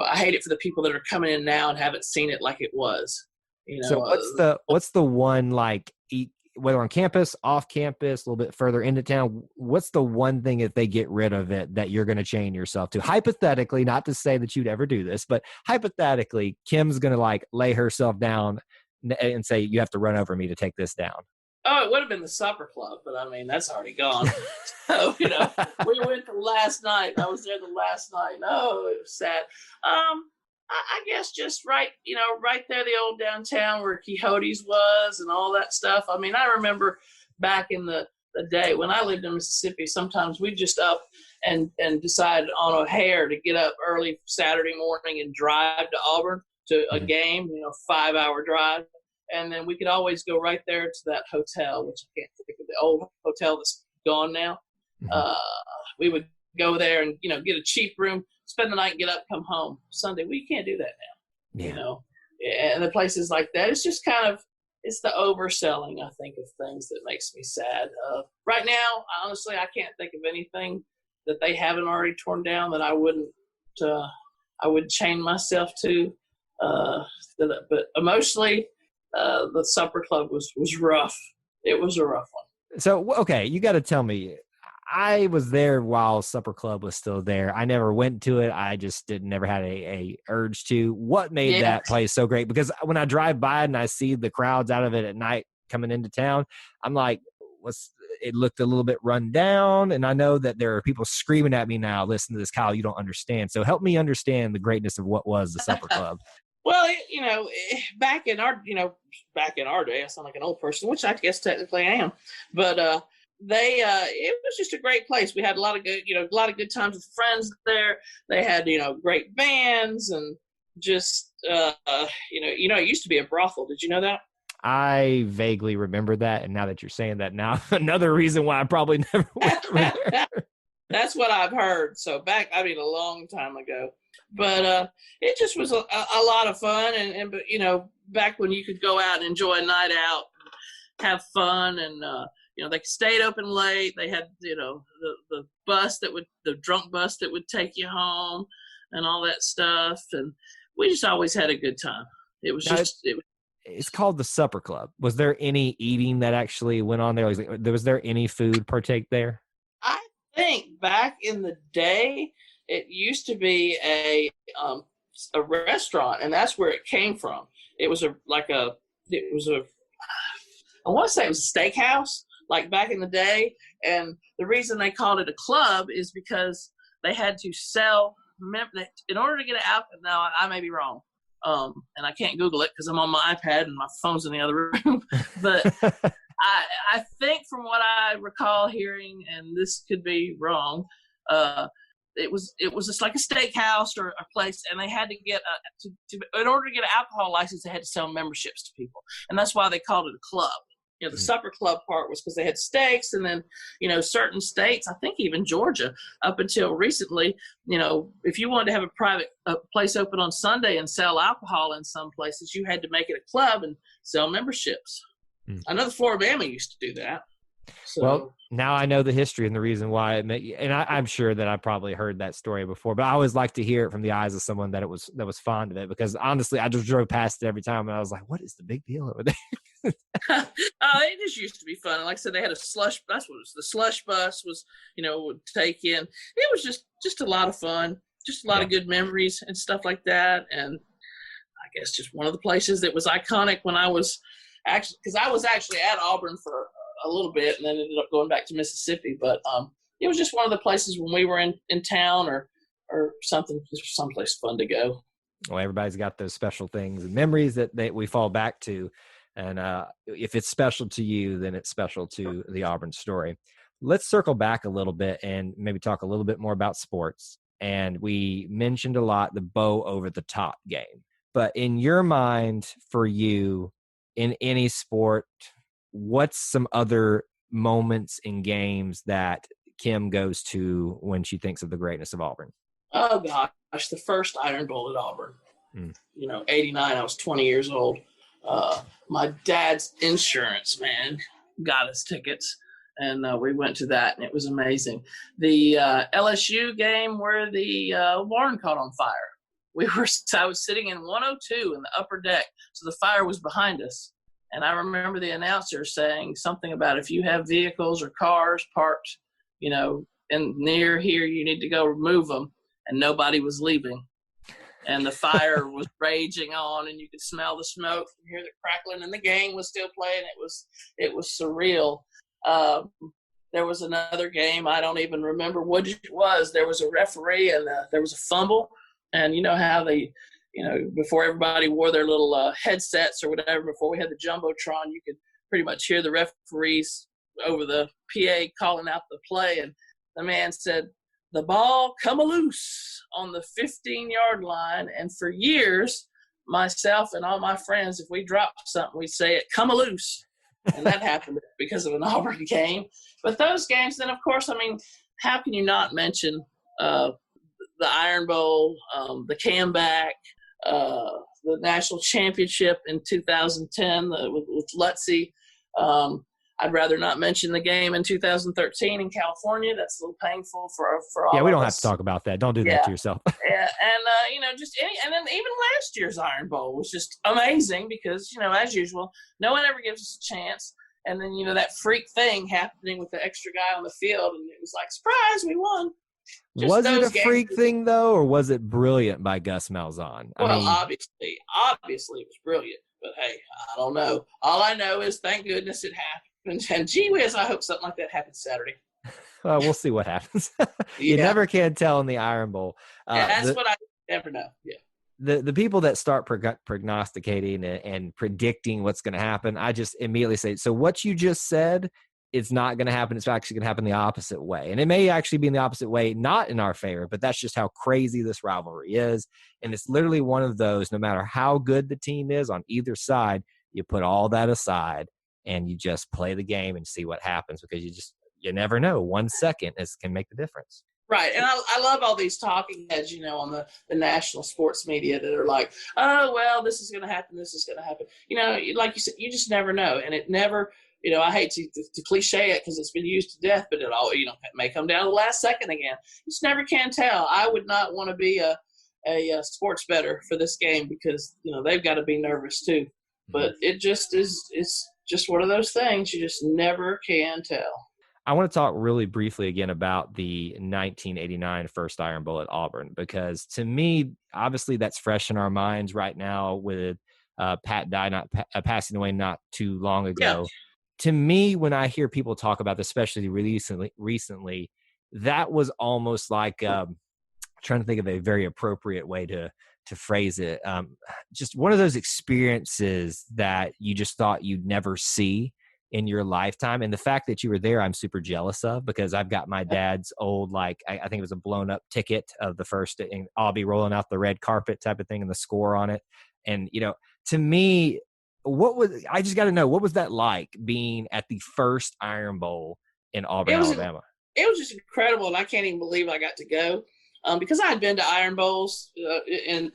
I hate it for the people that are coming in now and haven't seen it like it was. So what's the one, like, whether on campus, off campus, a little bit further into town, what's the one thing if they get rid of it that you're going to chain yourself to? Hypothetically, not to say that you'd ever do this, but hypothetically, Kim's going to lay herself down and say, you have to run over me to take this down. Oh, it would have been the supper club, but I mean, that's already gone. So, we went the last night. I was there the last night. Oh, it was sad. I guess just right there, the old downtown where Quixote's was and all that stuff. I mean, I remember back in the day when I lived in Mississippi, sometimes we'd just up and decide on O'Hare to get up early Saturday morning and drive to Auburn to a game, 5-hour drive. And then we could always go right there to that hotel, which I can't think of, the old hotel that's gone now. We would go there and, get a cheap room, spend the night, get up, come home. Sunday, we can't do that now, And the places like that, it's just it's the overselling, I think, of things that makes me sad. Right now, honestly, I can't think of anything that they haven't already torn down that I wouldn't chain myself to. But emotionally, the supper club was rough. It was a rough one. So, okay, you got to tell me, I was there while supper club was still there. I never went to it. I just never had a urge to. What made that place so great? Because when I drive by and I see the crowds out of it at night coming into town, I'm like, it looked a little bit run down. And I know that there are people screaming at me now, listen to this, Kyle, you don't understand. So help me understand the greatness of what was the supper club. Well, back in our day, I sound like an old person, which I guess technically I am, but it was just a great place. We had a lot of good times with friends there. They had, great bands and just, it used to be a brothel. Did you know that? I vaguely remember that. And now that you're saying that now, another reason why I probably never went there. That's what I've heard. So a long time ago. But it just was a lot of fun, and back when you could go out and enjoy a night out, and have fun, and they stayed open late. They had the drunk bus that would take you home, and all that stuff, and we just always had a good time. It was it's called the Supper Club. Was there any eating that actually went on there? Was there any food partake there? I think back in the day, it used to be a restaurant, and that's where it came from. It was I want to say it was a steakhouse, like back in the day. And the reason they called it a club is because they had to sell, in order to get it out. Now, I may be wrong. And I can't Google it because I'm on my iPad and my phone's in the other room. But I think from what I recall hearing, and this could be wrong, it was just like a steakhouse or a place, and they had to get in order to get an alcohol license, they had to sell memberships to people, and that's why they called it a club. The supper club part was because they had steaks, and then, certain states, I think even Georgia, up until recently, if you wanted to have a private place open on Sunday and sell alcohol in some places, you had to make it a club and sell memberships. I know the Floribama used to do that. So. Well, now I know the history and the reason why and I'm sure that I probably heard that story before, but I always like to hear it from the eyes of someone that was fond of it, because honestly, I just drove past it every time and I was like, what is the big deal over there? It just used to be fun. Like I said, they had a slush. That's what it was. The slush bus was, would take in. It was just a lot of fun, just a lot of good memories and stuff like that. And I guess just one of the places that was iconic when I was because I was actually at Auburn for a little bit and then ended up going back to Mississippi. But it was just one of the places when we were in town or something, just someplace fun to go. Well, everybody's got those special things and memories that we fall back to. And if it's special to you, then it's special to the Auburn story. Let's circle back a little bit and maybe talk a little bit more about sports. And we mentioned a lot the Bo over the top game. But in your mind, for you, in any sport, what's some other moments in games that Kim goes to when she thinks of the greatness of Auburn? Oh, gosh, the first Iron Bowl at Auburn. 89, I was 20 years old. My dad's insurance man got us tickets, and we went to that, and it was amazing. The LSU game where the barn caught on fire. I was sitting in 102 in the upper deck, so the fire was behind us. And I remember the announcer saying something about if you have vehicles or cars parked, in near here, you need to go remove them. And nobody was leaving. And the fire was raging on, and you could smell the smoke and hear the crackling, and the game was still playing. It was surreal. There was another game. I don't even remember what it was. There was a referee, and there was a fumble. And you know how they, before everybody wore their little headsets or whatever, before we had the Jumbotron, you could pretty much hear the referees over the PA calling out the play. And the man said, "The ball come loose on the 15-yard line." And for years, myself and all my friends, if we dropped something, we'd say it come loose. And that happened because of an Auburn game. But those games, then, of course, how can you not mention the Iron Bowl, the comeback, the national championship in 2010 with Lutzy. I'd rather not mention the game in 2013 in California. That's a little painful for all. Yeah, we don't of have us. to talk about that. Don't do that to yourself. Yeah, and and then even last year's Iron Bowl was just amazing because as usual, no one ever gives us a chance. And then that freak thing happening with the extra guy on the field, and it was like, surprise, we won. Was it a freak thing though, or was it brilliant by Gus Malzahn? Well, obviously it was brilliant. But hey, I don't know. All I know is thank goodness it happened. And gee whiz, I hope something like that happens Saturday. We'll see what happens. You never can tell in the Iron Bowl. That's what I never know. Yeah. The people that start prognosticating and predicting what's going to happen, I just immediately say, so what you just said, it's not going to happen. It's actually going to happen the opposite way. And it may actually be in the opposite way, not in our favor, but that's just how crazy this rivalry is. And it's literally one of those, no matter how good the team is on either side, you put all that aside and you just play the game and see what happens, because you never know. 1 second can make the difference. Right. And I love all these talking heads, on the national sports media that are like, oh, well, this is going to happen. This is going to happen. Like you said, you just never know. And it never, I hate to cliche it because it's been used to death, but it all, it may come down to the last second again. You just never can tell. I would not want to be a sports bettor for this game because, they've got to be nervous too. but it just is just one of those things you just never can tell. I want to talk really briefly again about the 1989 first Iron Bowl at Auburn, because to me, obviously that's fresh in our minds right now with Pat Dye passing away not too long ago. Yeah. To me, when I hear people talk about this, especially recently, that was almost like trying to think of a very appropriate way to phrase it. Just one of those experiences that you just thought you'd never see in your lifetime. And the fact that you were there, I'm super jealous of, because I've got my dad's old, I think it was a blown up ticket of the first, and I'll be rolling out the red carpet type of thing and the score on it. And, to me, I just got to know, what was that like being at the first Iron Bowl in Auburn, Alabama? It was just incredible. And I can't even believe I got to go because I had been to Iron Bowls in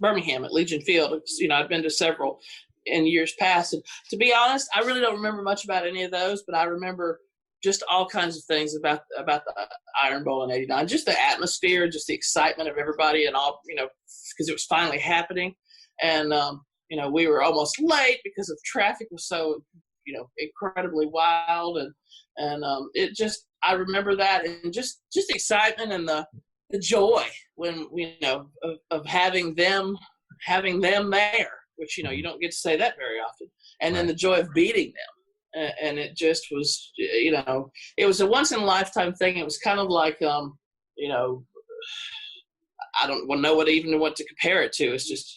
Birmingham at Legion Field. I'd been to several in years past. And to be honest, I really don't remember much about any of those, but I remember just all kinds of things about the Iron Bowl in '89. Just the atmosphere, just the excitement of everybody, and all, because it was finally happening. And we were almost late because of traffic was so incredibly wild, and it just, I remember that, and just excitement and the joy when of having them there, which you don't get to say that very often, and then the joy of beating them, and it just was it was a once in a lifetime thing. It was kind of like I don't know what to compare it to. It's just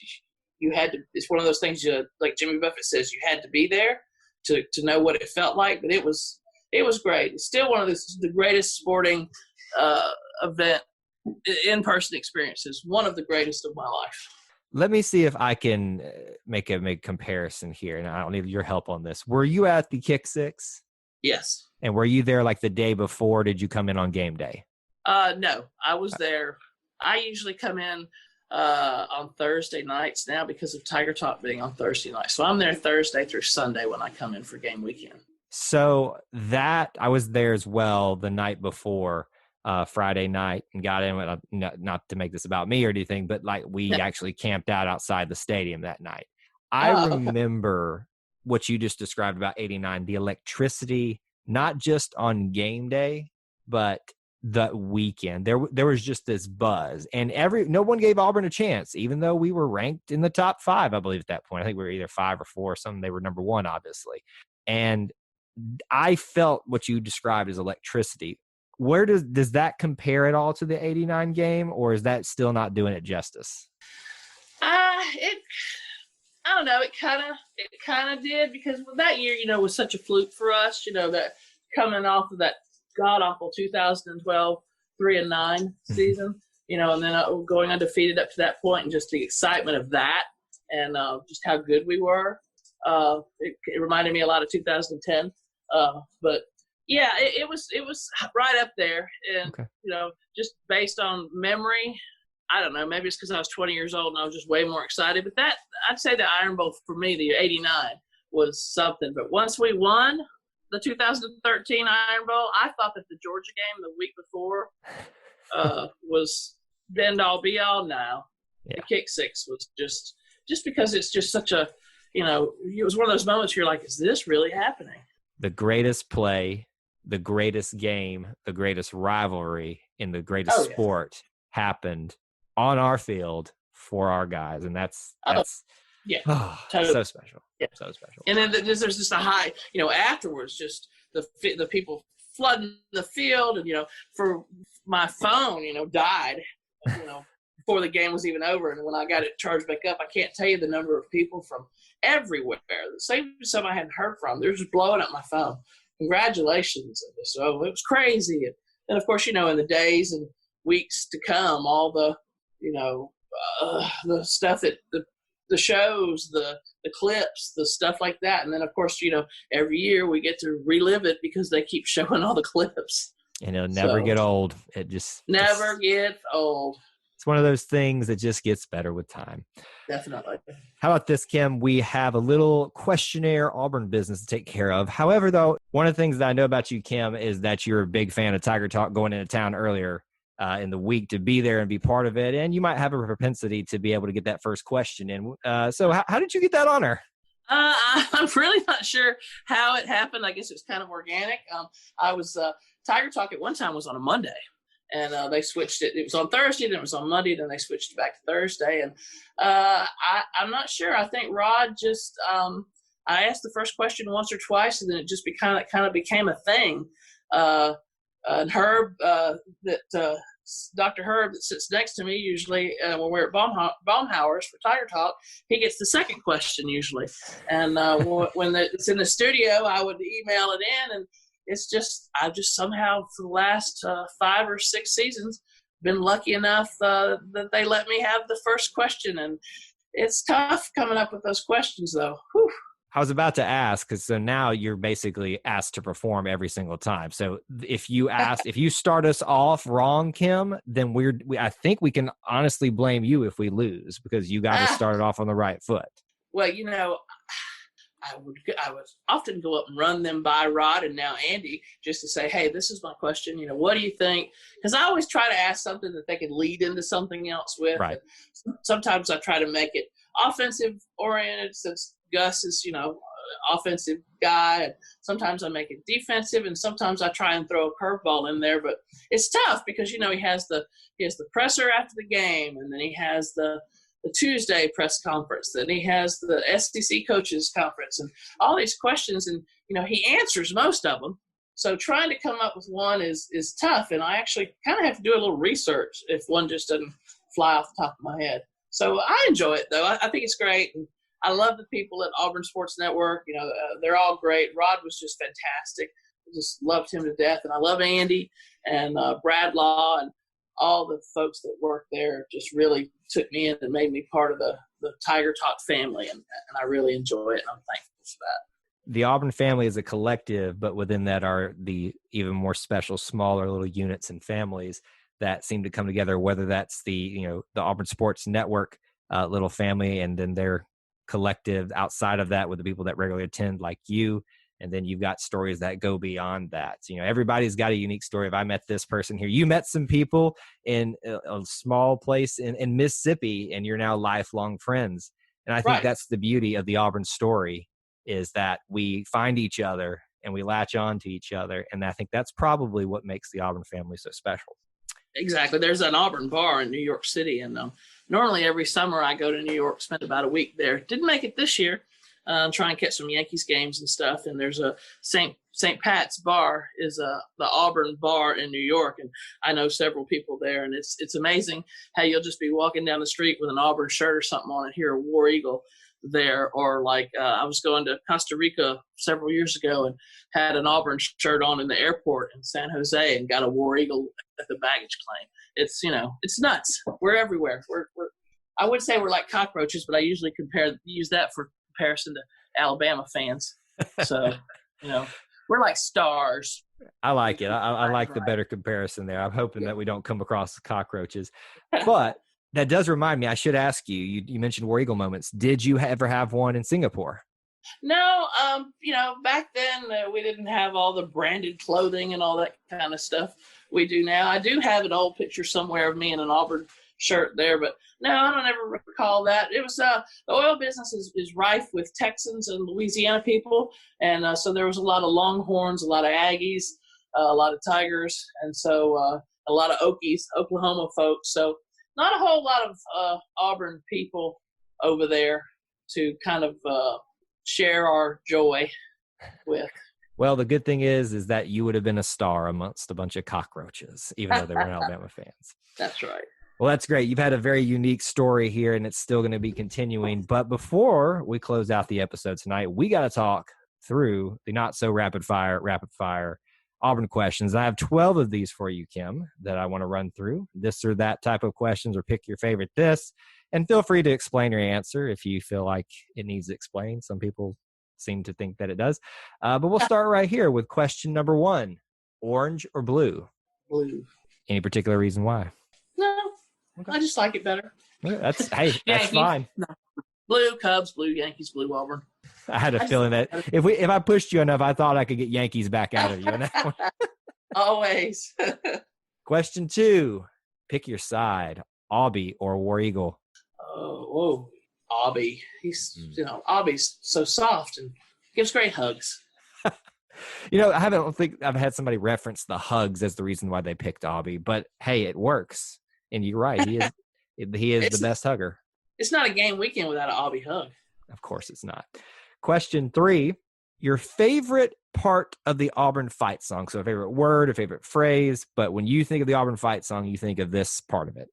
it's one of those things, like Jimmy Buffett says, you had to be there to know what it felt like. But it was great. It's still one of the greatest sporting event in-person experiences. One of the greatest of my life. Let me see if I can make a comparison here, and I don't need your help on this. Were you at the Kick Six? Yes. And were you there like the day before? Did you come in on game day? No, I was there. I usually come in on Thursday nights now because of Tiger Talk being on Thursday night. So I'm there Thursday through Sunday when I come in for game weekend. So that I was there as well the night before. Friday night, and got in, not to make this about me or anything, but we actually camped out outside the stadium that night. I remember what you just described about '89, the electricity, not just on game day, but the weekend. There was just this buzz, and no one gave Auburn a chance, even though we were ranked in the top 5, I believe at that point. I think we were either 5 or 4 or something. They were number 1, obviously. And I felt what you described as electricity. Where does that compare at all to the '89 game, or is that still not doing it justice? I don't know. It kind of did, because that year, was such a fluke for us. That coming off of that god awful 2012 3-9 season, and then going undefeated up to that point, and just the excitement of that, and just how good we were. It reminded me a lot of 2010, but. Yeah, it was right up there, and okay. Just based on memory, I don't know. Maybe it's because I was 20 years old and I was just way more excited. But I'd say the Iron Bowl for me, the '89, was something. But once we won the 2013 Iron Bowl, I thought that the Georgia game the week before was the end all be all. Now the Kick Six was just because it's just such a it was one of those moments you're like, is this really happening? The greatest play, the greatest game, the greatest rivalry in the greatest sport happened on our field for our guys. And that's totally. So special. Yeah. So special. And then there's just a high, afterwards, just the people flooding the field, and, for my phone, died, before the game was even over. And when I got it charged back up, I can't tell you the number of people from everywhere. Some I hadn't heard from. They're just blowing up my phone. Congratulations. So it was crazy. And of course, in the days and weeks to come, all the, the stuff that the shows, the clips, the stuff like that. And then of course, every year we get to relive it because they keep showing all the clips. And it'll never get old. It just never gets old. It's one of those things that just gets better with time. Definitely. How about this, Kim? We have a little questionnaire Auburn business to take care of. However, though, one of the things that I know about you, Kim, is that you're a big fan of Tiger Talk going into town earlier in the week to be there and be part of it. And you might have a propensity to be able to get that first question in. So how did you get that honor? I'm really not sure how it happened. I guess it was kind of organic. I was Tiger Talk at one time was on a Monday, and they switched it. It was on Thursday, then it was on Monday, then they switched it back to Thursday. And I'm not sure. I think Rod just I asked the first question once or twice, and then it just kind of became a thing. And Herb, Dr. Herb that sits next to me usually when we're at Baumhauer's for Tiger Talk, he gets the second question usually. And when it's in the studio, I would email it in, and I've just somehow for the last 5 or 6 seasons been lucky enough that they let me have the first question. And it's tough coming up with those questions, though. Whew. I was about to ask, because so now you're basically asked to perform every single time. So if you start us off wrong, Kim, then I think we can honestly blame you if we lose, because you got to start it off on the right foot. Well, I would often go up and run them by Rod and now Andy just to say, hey, this is my question. What do you think? Because I always try to ask something that they can lead into something else with. Right. And sometimes I try to make it offensive oriented, since Gus is, offensive guy. And sometimes I make it defensive, and sometimes I try and throw a curveball in there. But it's tough because, he has the presser after the game, and then he has the Tuesday press conference, then he has the SEC coaches conference, and all these questions. And, he answers most of them. So trying to come up with one is tough. And I actually kind of have to do a little research if one just doesn't fly off the top of my head. So I enjoy it, though. I think it's great. And I love the people at Auburn Sports Network. They're all great. Rod was just fantastic. I just loved him to death. And I love Andy and Brad Law and all the folks that work there. Just really took me in and made me part of the Tiger Talk family. And I really enjoy it. And I'm thankful for that. The Auburn family is a collective, but within that are the even more special, smaller little units and families that seem to come together, whether that's the Auburn Sports Network little family, and then their collective outside of that with the people that regularly attend, like you. And then you've got stories that go beyond that. Everybody's got a unique story. If I met this person here, you met some people in a small place in Mississippi, and you're now lifelong friends. And I think that's the beauty of the Auburn story, is that we find each other and we latch on to each other. And I think that's probably what makes the Auburn family so special. Exactly. There's an Auburn bar in New York City, and normally every summer I go to New York, spend about a week there. Didn't make it this year. Try and catch some Yankees games and stuff. And there's a St. Pat's bar is the Auburn bar in New York, and I know several people there. And it's amazing how you'll just be walking down the street with an Auburn shirt or something on and hear a War Eagle there. Or like I was going to Costa Rica several years ago and had an Auburn shirt on in the airport in San Jose and got a War Eagle at the baggage claim. It's nuts. We're everywhere. I would say we're like cockroaches, but I usually use that for comparison to Alabama fans. So, we're like stars. I like it. I like the better comparison there. I'm hoping that we don't come across cockroaches. But that does remind me, I should ask you, you mentioned War Eagle moments. Did you ever have one in Singapore? No, back then we didn't have all the branded clothing and all that kind of stuff we do now. I do have an old picture somewhere of me in an Auburn shirt there, but no, I don't ever recall that. It was the oil business is rife with Texans and Louisiana people, and so there was a lot of Longhorns, a lot of Aggies, a lot of Tigers, and so a lot of Okies, Oklahoma folks. So not a whole lot of Auburn people over there to kind of share our joy with. Well, the good thing is that you would have been a star amongst a bunch of cockroaches, even though they weren't Alabama fans. That's right. Well, that's great. You've had a very unique story here, and it's still going to be continuing. But before we close out the episode tonight, we got to talk through the not so rapid fire Auburn questions. I have 12 of these for you, Kim, that I want to run through. This or that type of questions, or pick your favorite this. And feel free to explain your answer if you feel like it needs explained. Some people seem to think that it does. But we'll start right here with question number 1. Orange or blue? Blue. Any particular reason why? No, Okay. I just like it better. That's Yankees. fine. No. Blue Cubs, blue Yankees, blue Auburn. I had a feeling that if I pushed you enough, I thought I could get Yankees back out of you. On that one. Always. Question 2. Pick your side, Aubie or War Eagle. Oh, Aubie. Aubie's so soft and gives great hugs. I don't think I've had somebody reference the hugs as the reason why they picked Aubie, but hey, it works. And you're right. He is the best hugger. It's not a game weekend without an Aubie hug. Of course it's not. Question 3, your favorite part of the Auburn fight song. So a favorite word, a favorite phrase, but when you think of the Auburn fight song, you think of this part of it.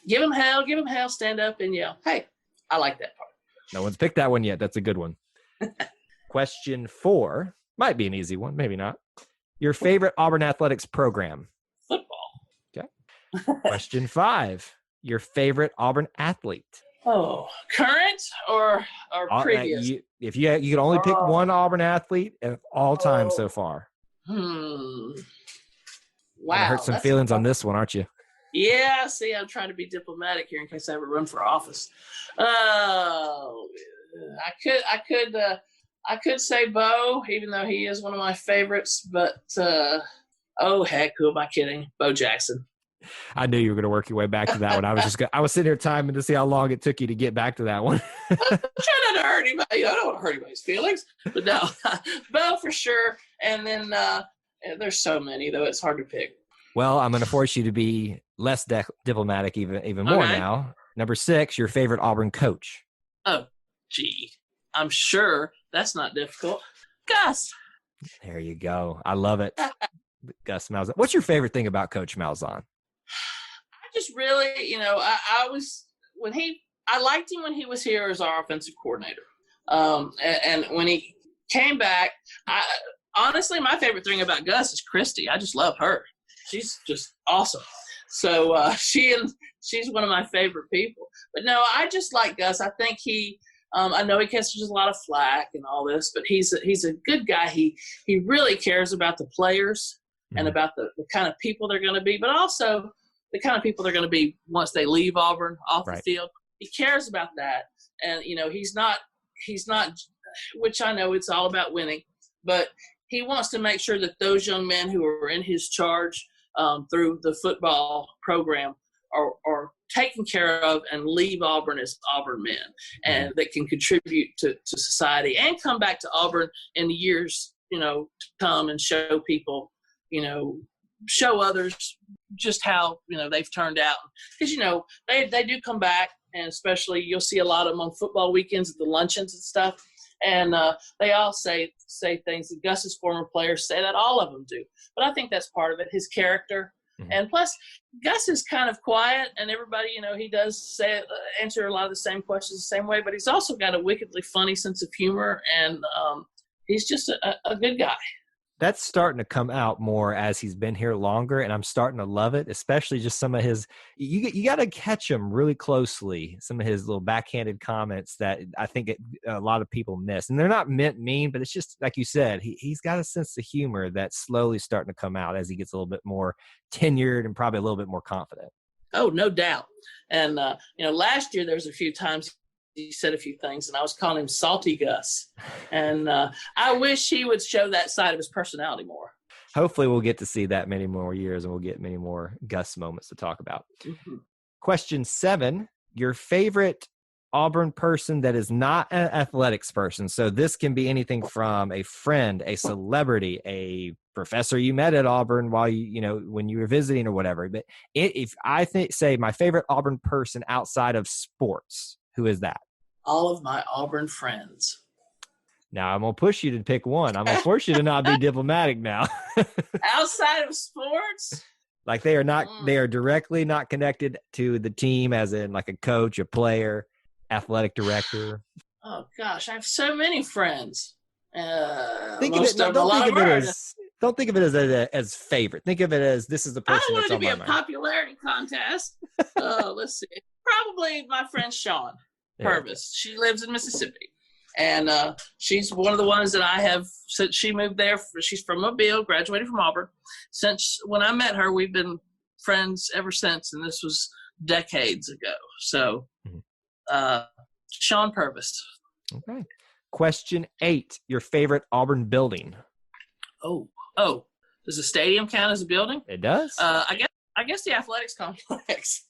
Give him hell, stand up and yell. Hey, I like that part. No one's picked that one yet. That's a good one. Question 4, might be an easy one, maybe not. Your favorite Auburn athletics program. Football. Okay. Question 5, your favorite Auburn athlete. Oh, current or previous? If you could only pick one Auburn athlete of all time so far. Wow. Hurt some feelings on this one, aren't you? Yeah, see, I'm trying to be diplomatic here in case I ever run for office. I could say Bo, even though he is one of my favorites, but heck, who am I kidding? Bo Jackson. I knew you were going to work your way back to that one. I was sitting here timing to see how long it took you to get back to that one. I'm trying not to hurt anybody. I don't want to hurt anybody's feelings, but no, Bo for sure. And then there's so many though; it's hard to pick. Well, I'm going to force you to be less diplomatic, even more now. Number 6, your favorite Auburn coach. Oh, gee, I'm sure that's not difficult. Gus. There you go. I love it. Gus Malzahn. What's your favorite thing about Coach Malzahn? I just really, I liked him when he was here as our offensive coordinator. And when he came back, honestly, my favorite thing about Gus is Christy. I just love her. She's just awesome. So she's one of my favorite people. But no, I just like Gus. I think I know he catches a lot of flack and all this, but he's a good guy. He really cares about the players and about the kind of people they're going to be, but also the kind of people they're going to be once they leave Auburn off the field. He cares about that. And, he's not, which I know it's all about winning, but he wants to make sure that those young men who are in his charge through the football program are taken care of and leave Auburn as Auburn men and that can contribute to society and come back to Auburn in the years, to come and show people, show others just how, they've turned out. Because, they do come back, and especially you'll see a lot of them on football weekends at the luncheons and stuff. And they all say things that Gus's former players say that all of them do. But I think that's part of it, his character. And plus, Gus is kind of quiet, and everybody, he does answer a lot of the same questions the same way, but he's also got a wickedly funny sense of humor, and he's just a good guy. That's starting to come out more as he's been here longer, and I'm starting to love it, especially just some of his – you got to catch him really closely, some of his little backhanded comments that I think a lot of people miss. And they're not meant mean, but it's just like you said, he's got a sense of humor that's slowly starting to come out as he gets a little bit more tenured and probably a little bit more confident. Oh, no doubt. And, last year there was a few times he said a few things, and I was calling him Salty Gus. And I wish he would show that side of his personality more. Hopefully we'll get to see that many more years, and we'll get many more Gus moments to talk about. Question 7, your favorite Auburn person that is not an athletics person. So this can be anything from a friend, a celebrity, a professor you met at Auburn while when you were visiting or whatever. But if I say my favorite Auburn person outside of sports, who is that? All of my Auburn friends. Now I'm going to push you to pick one. I'm going to force you to not be diplomatic now. Outside of sports? Like they are directly not connected to the team as in like a coach, a player, athletic director. Oh gosh, I have so many friends. Don't think of it as favorite. Think of it as this is the person I don't that's want it on to my be a mind. popularity contest. Let's see. Probably my friend Sean Purvis. She lives in Mississippi. And she's one of the ones that I have since she moved there. She's from Mobile, graduated from Auburn. Since when I met her, we've been friends ever since, and this was decades ago. So, Sean Purvis. Okay. Question 8, your favorite Auburn building. Oh, does the stadium count as a building? It does. I I guess the athletics complex.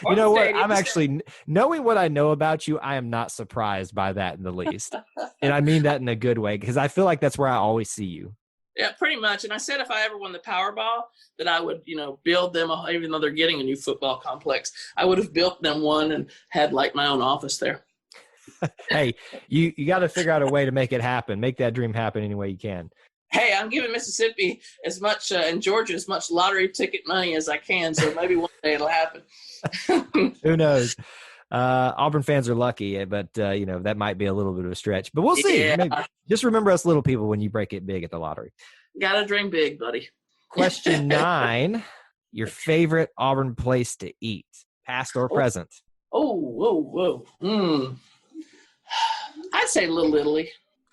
You know what? I'm actually, knowing what I know about you, I am not surprised by that in the least. And I mean that in a good way, because I feel like that's where I always see you. Yeah, pretty much. And I said if I ever won the Powerball, that I would, build them, even though they're getting a new football complex, I would have built them one and had like my own office there. Hey, you got to figure out a way to make it happen. Make that dream happen any way you can. Hey, I'm giving Mississippi as much and Georgia as much lottery ticket money as I can, so maybe one day it'll happen. Who knows? Auburn fans are lucky, but that might be a little bit of a stretch. But we'll see. Yeah. Maybe. Just remember us little people when you break it big at the lottery. Gotta dream big, buddy. Question 9: your favorite Auburn place to eat, past or present? Whoa. I'd say Little Italy.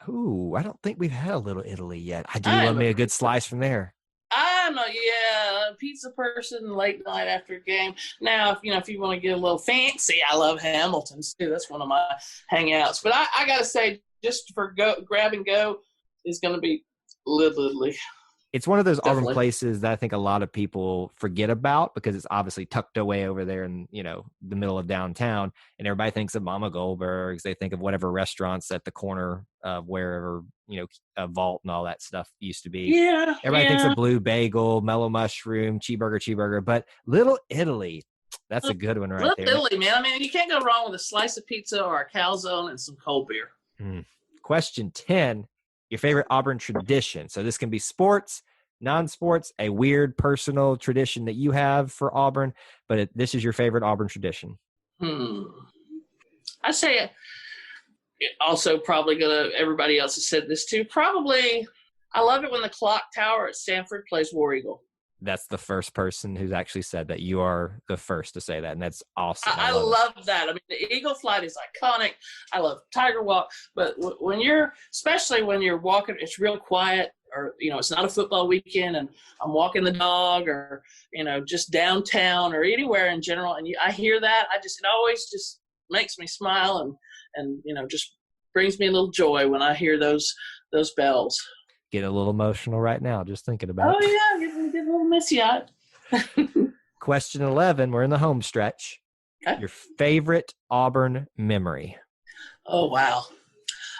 Ooh, I don't think we've had a Little Italy yet. I do love me a good slice from there. I'm a pizza person late night after a game. Now, if you want to get a little fancy, I love Hamilton's too. That's one of my hangouts. But I gotta say, just for grab and go, is gonna be Little Italy. It's one of those Definitely. Auburn places that I think a lot of people forget about because it's obviously tucked away over there in, the middle of downtown. And everybody thinks of Mama Goldberg's. They think of whatever restaurants at the corner of wherever, a Vault and all that stuff used to be. Yeah. Everybody thinks of Blue Bagel, Mellow Mushroom, Cheeseburger. But Little Italy, that's a good one right there. Little Italy, man. I mean, you can't go wrong with a slice of pizza or a calzone and some cold beer. Question 10. Your favorite Auburn tradition. So this can be sports, non-sports, a weird personal tradition that you have for Auburn, but this is your favorite Auburn tradition. I say it also probably everybody else has said this too. Probably, I love it when the clock tower at Stanford plays War Eagle. That's the first person who's actually said that. You are the first to say that, and that's awesome. I love that. I mean, the Eagle Flight is iconic. I love Tiger Walk, but especially when you're walking, it's real quiet, or it's not a football weekend, and I'm walking the dog, or just downtown, or anywhere in general, and I hear that, it always just makes me smile, and just brings me a little joy when I hear those bells. Get a little emotional right now just thinking about it. Oh, yeah. Get a little misty-eyed. Question 11. We're in the home stretch. Okay. Your favorite Auburn memory? Oh, wow.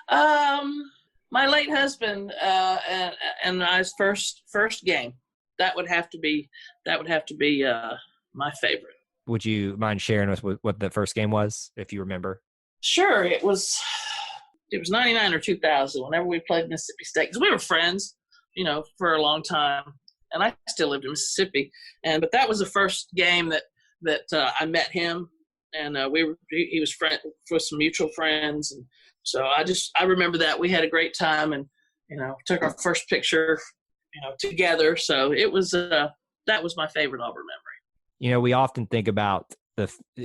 My late husband and I's first game. That would have to be my favorite. Would you mind sharing with what the first game was, if you remember? Sure. It was 99 or 2000, whenever we played Mississippi State, because we were friends, for a long time, and I still lived in Mississippi. But that was the first game that I met him, and he was friend with some mutual friends, and so I remember that we had a great time, and took our first picture, together. So it was that was my favorite Auburn memory. We often think about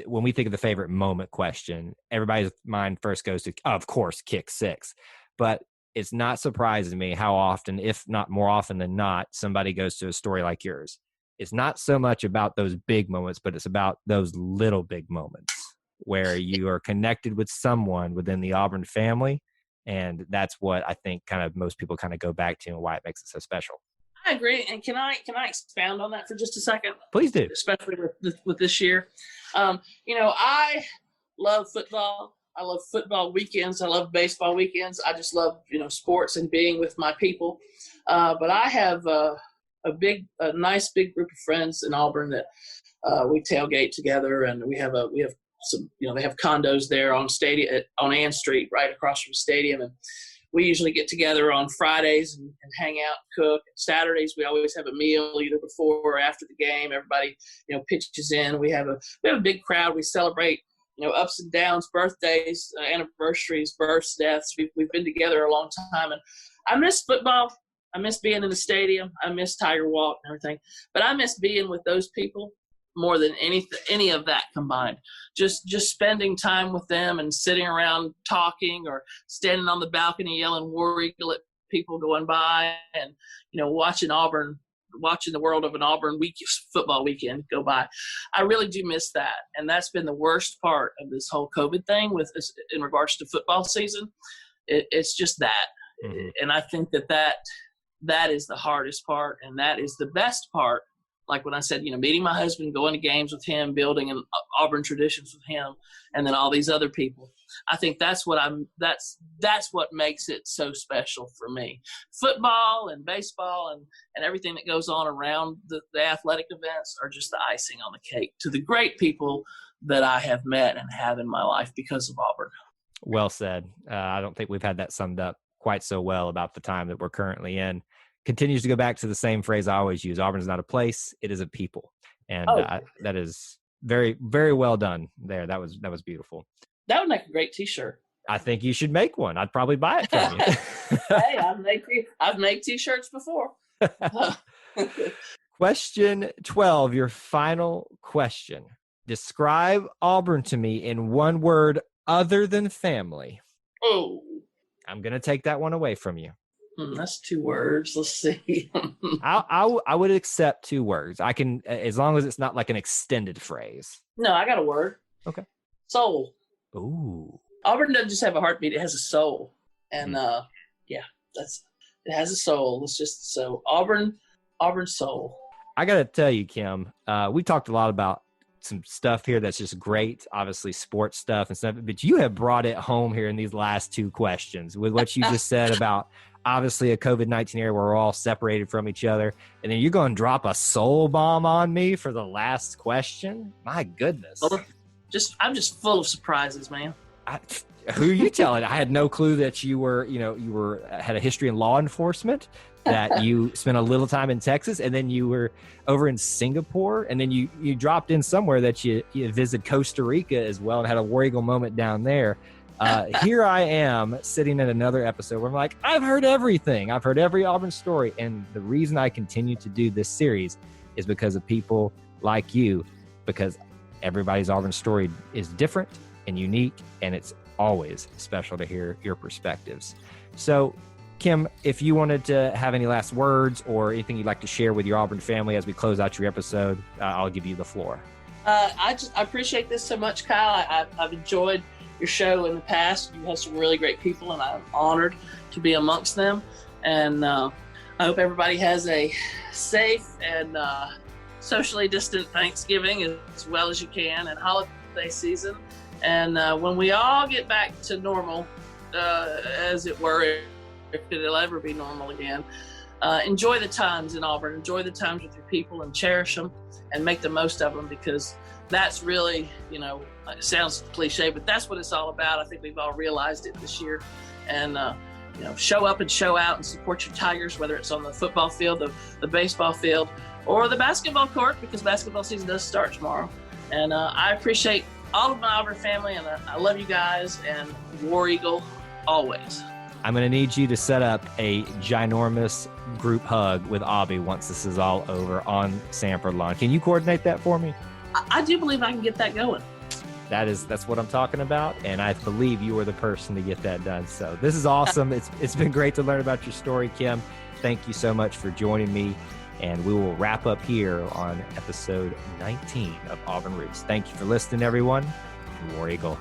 when we think of the favorite moment question, everybody's mind first goes to, of course, kick six. But it's not surprising to me how often, if not more often than not, somebody goes to a story like yours. It's not so much about those big moments, but it's about those little big moments where you are connected with someone within the Auburn family. And that's what I think kind of most people kind of go back to and why it makes it so special. I agree. And can I expound on that for just a second? Please do. Especially with this year. I love football. I love football weekends. I love baseball weekends. I just love, sports and being with my people. But I have a nice big group of friends in Auburn that we tailgate together, and we have some, they have condos there on Ann Street, right across from the stadium, and we usually get together on Fridays and hang out and cook. Saturdays, we always have a meal either before or after the game. Everybody, pitches in. We have a big crowd. We celebrate, ups and downs, birthdays, anniversaries, births, deaths. We've been together a long time. And I miss football. I miss being in the stadium. I miss Tiger Walk and everything. But I miss being with those people more than any of that combined. Just spending time with them and sitting around talking or standing on the balcony yelling War Eagle at people going by, and watching the world of an Auburn football weekend go by. I really do miss that, and that's been the worst part of this whole COVID thing in regards to football season. It's just that, and I think that is the hardest part, and that is the best part like when I said, meeting my husband, going to games with him, building an Auburn traditions with him, and then all these other people. I think that's what makes it so special for me. Football and baseball and everything that goes on around the athletic events are just the icing on the cake to the great people that I have met and have in my life because of Auburn. Well said. I don't think we've had that summed up quite so well about the time that we're currently in. Continues to go back to the same phrase I always use. Auburn is not a place, it is a people. And that is very, very well done there. That was beautiful. That would make a great T-shirt. I think you should make one. I'd probably buy it from you. Hey, I've made T-shirts before. Question 12, your final question. Describe Auburn to me in one word other than family. Oh. I'm going to take that one away from you. That's 2 words. Let's see. I would accept 2 words. I can, as long as it's not like an extended phrase. No, I got a word. Okay. Soul. Ooh. Auburn doesn't just have a heartbeat; it has a soul. And it has a soul. It's just so Auburn soul. I got to tell you, Kim, we talked a lot about some stuff here that's just great, obviously sports stuff and stuff, but you have brought it home here in these last 2 questions with what you just said about obviously a COVID-19 era where we're all separated from each other. And then you're going to drop a soul bomb on me for the last question. My goodness. I'm just full of surprises, man. Who are you telling? I had no clue that you had a history in law enforcement, that you spent a little time in Texas, and then you were over in Singapore, and then you dropped in somewhere that you visited Costa Rica as well and had a War Eagle moment down there. Here I am sitting in another episode where I'm like, I've heard everything. I've heard every Auburn story. And the reason I continue to do this series is because of people like you, because everybody's Auburn story is different and unique, and it's always special to hear your perspectives. So, Kim, if you wanted to have any last words or anything you'd like to share with your Auburn family as we close out your episode, I'll give you the floor. I appreciate this so much, Kyle. I've enjoyed your show in the past. You have some really great people, and I'm honored to be amongst them. And I hope everybody has a safe and socially distant Thanksgiving as well as you can, and holiday season. And when we all get back to normal, as it were, if it'll ever be normal again, enjoy the times in Auburn, enjoy the times with your people, and cherish them and make the most of them, because that's really, it sounds cliche, but that's what it's all about. I think we've all realized it this year. And, show up and show out and support your Tigers, whether it's on the football field, the baseball field, or the basketball court, because basketball season does start tomorrow. And I appreciate all of my Auburn family, and I love you guys, and War Eagle always. I'm going to need you to set up a ginormous group hug with Aubie once this is all over on Sanford Lawn. Can you coordinate that for me? I do believe I can get that going. That's what I'm talking about, and I believe you are the person to get that done. So this is awesome. It's been great to learn about your story, Kim. Thank you so much for joining me, and we will wrap up here on episode 19 of Auburn Roots. Thank you for listening, everyone. War Eagle.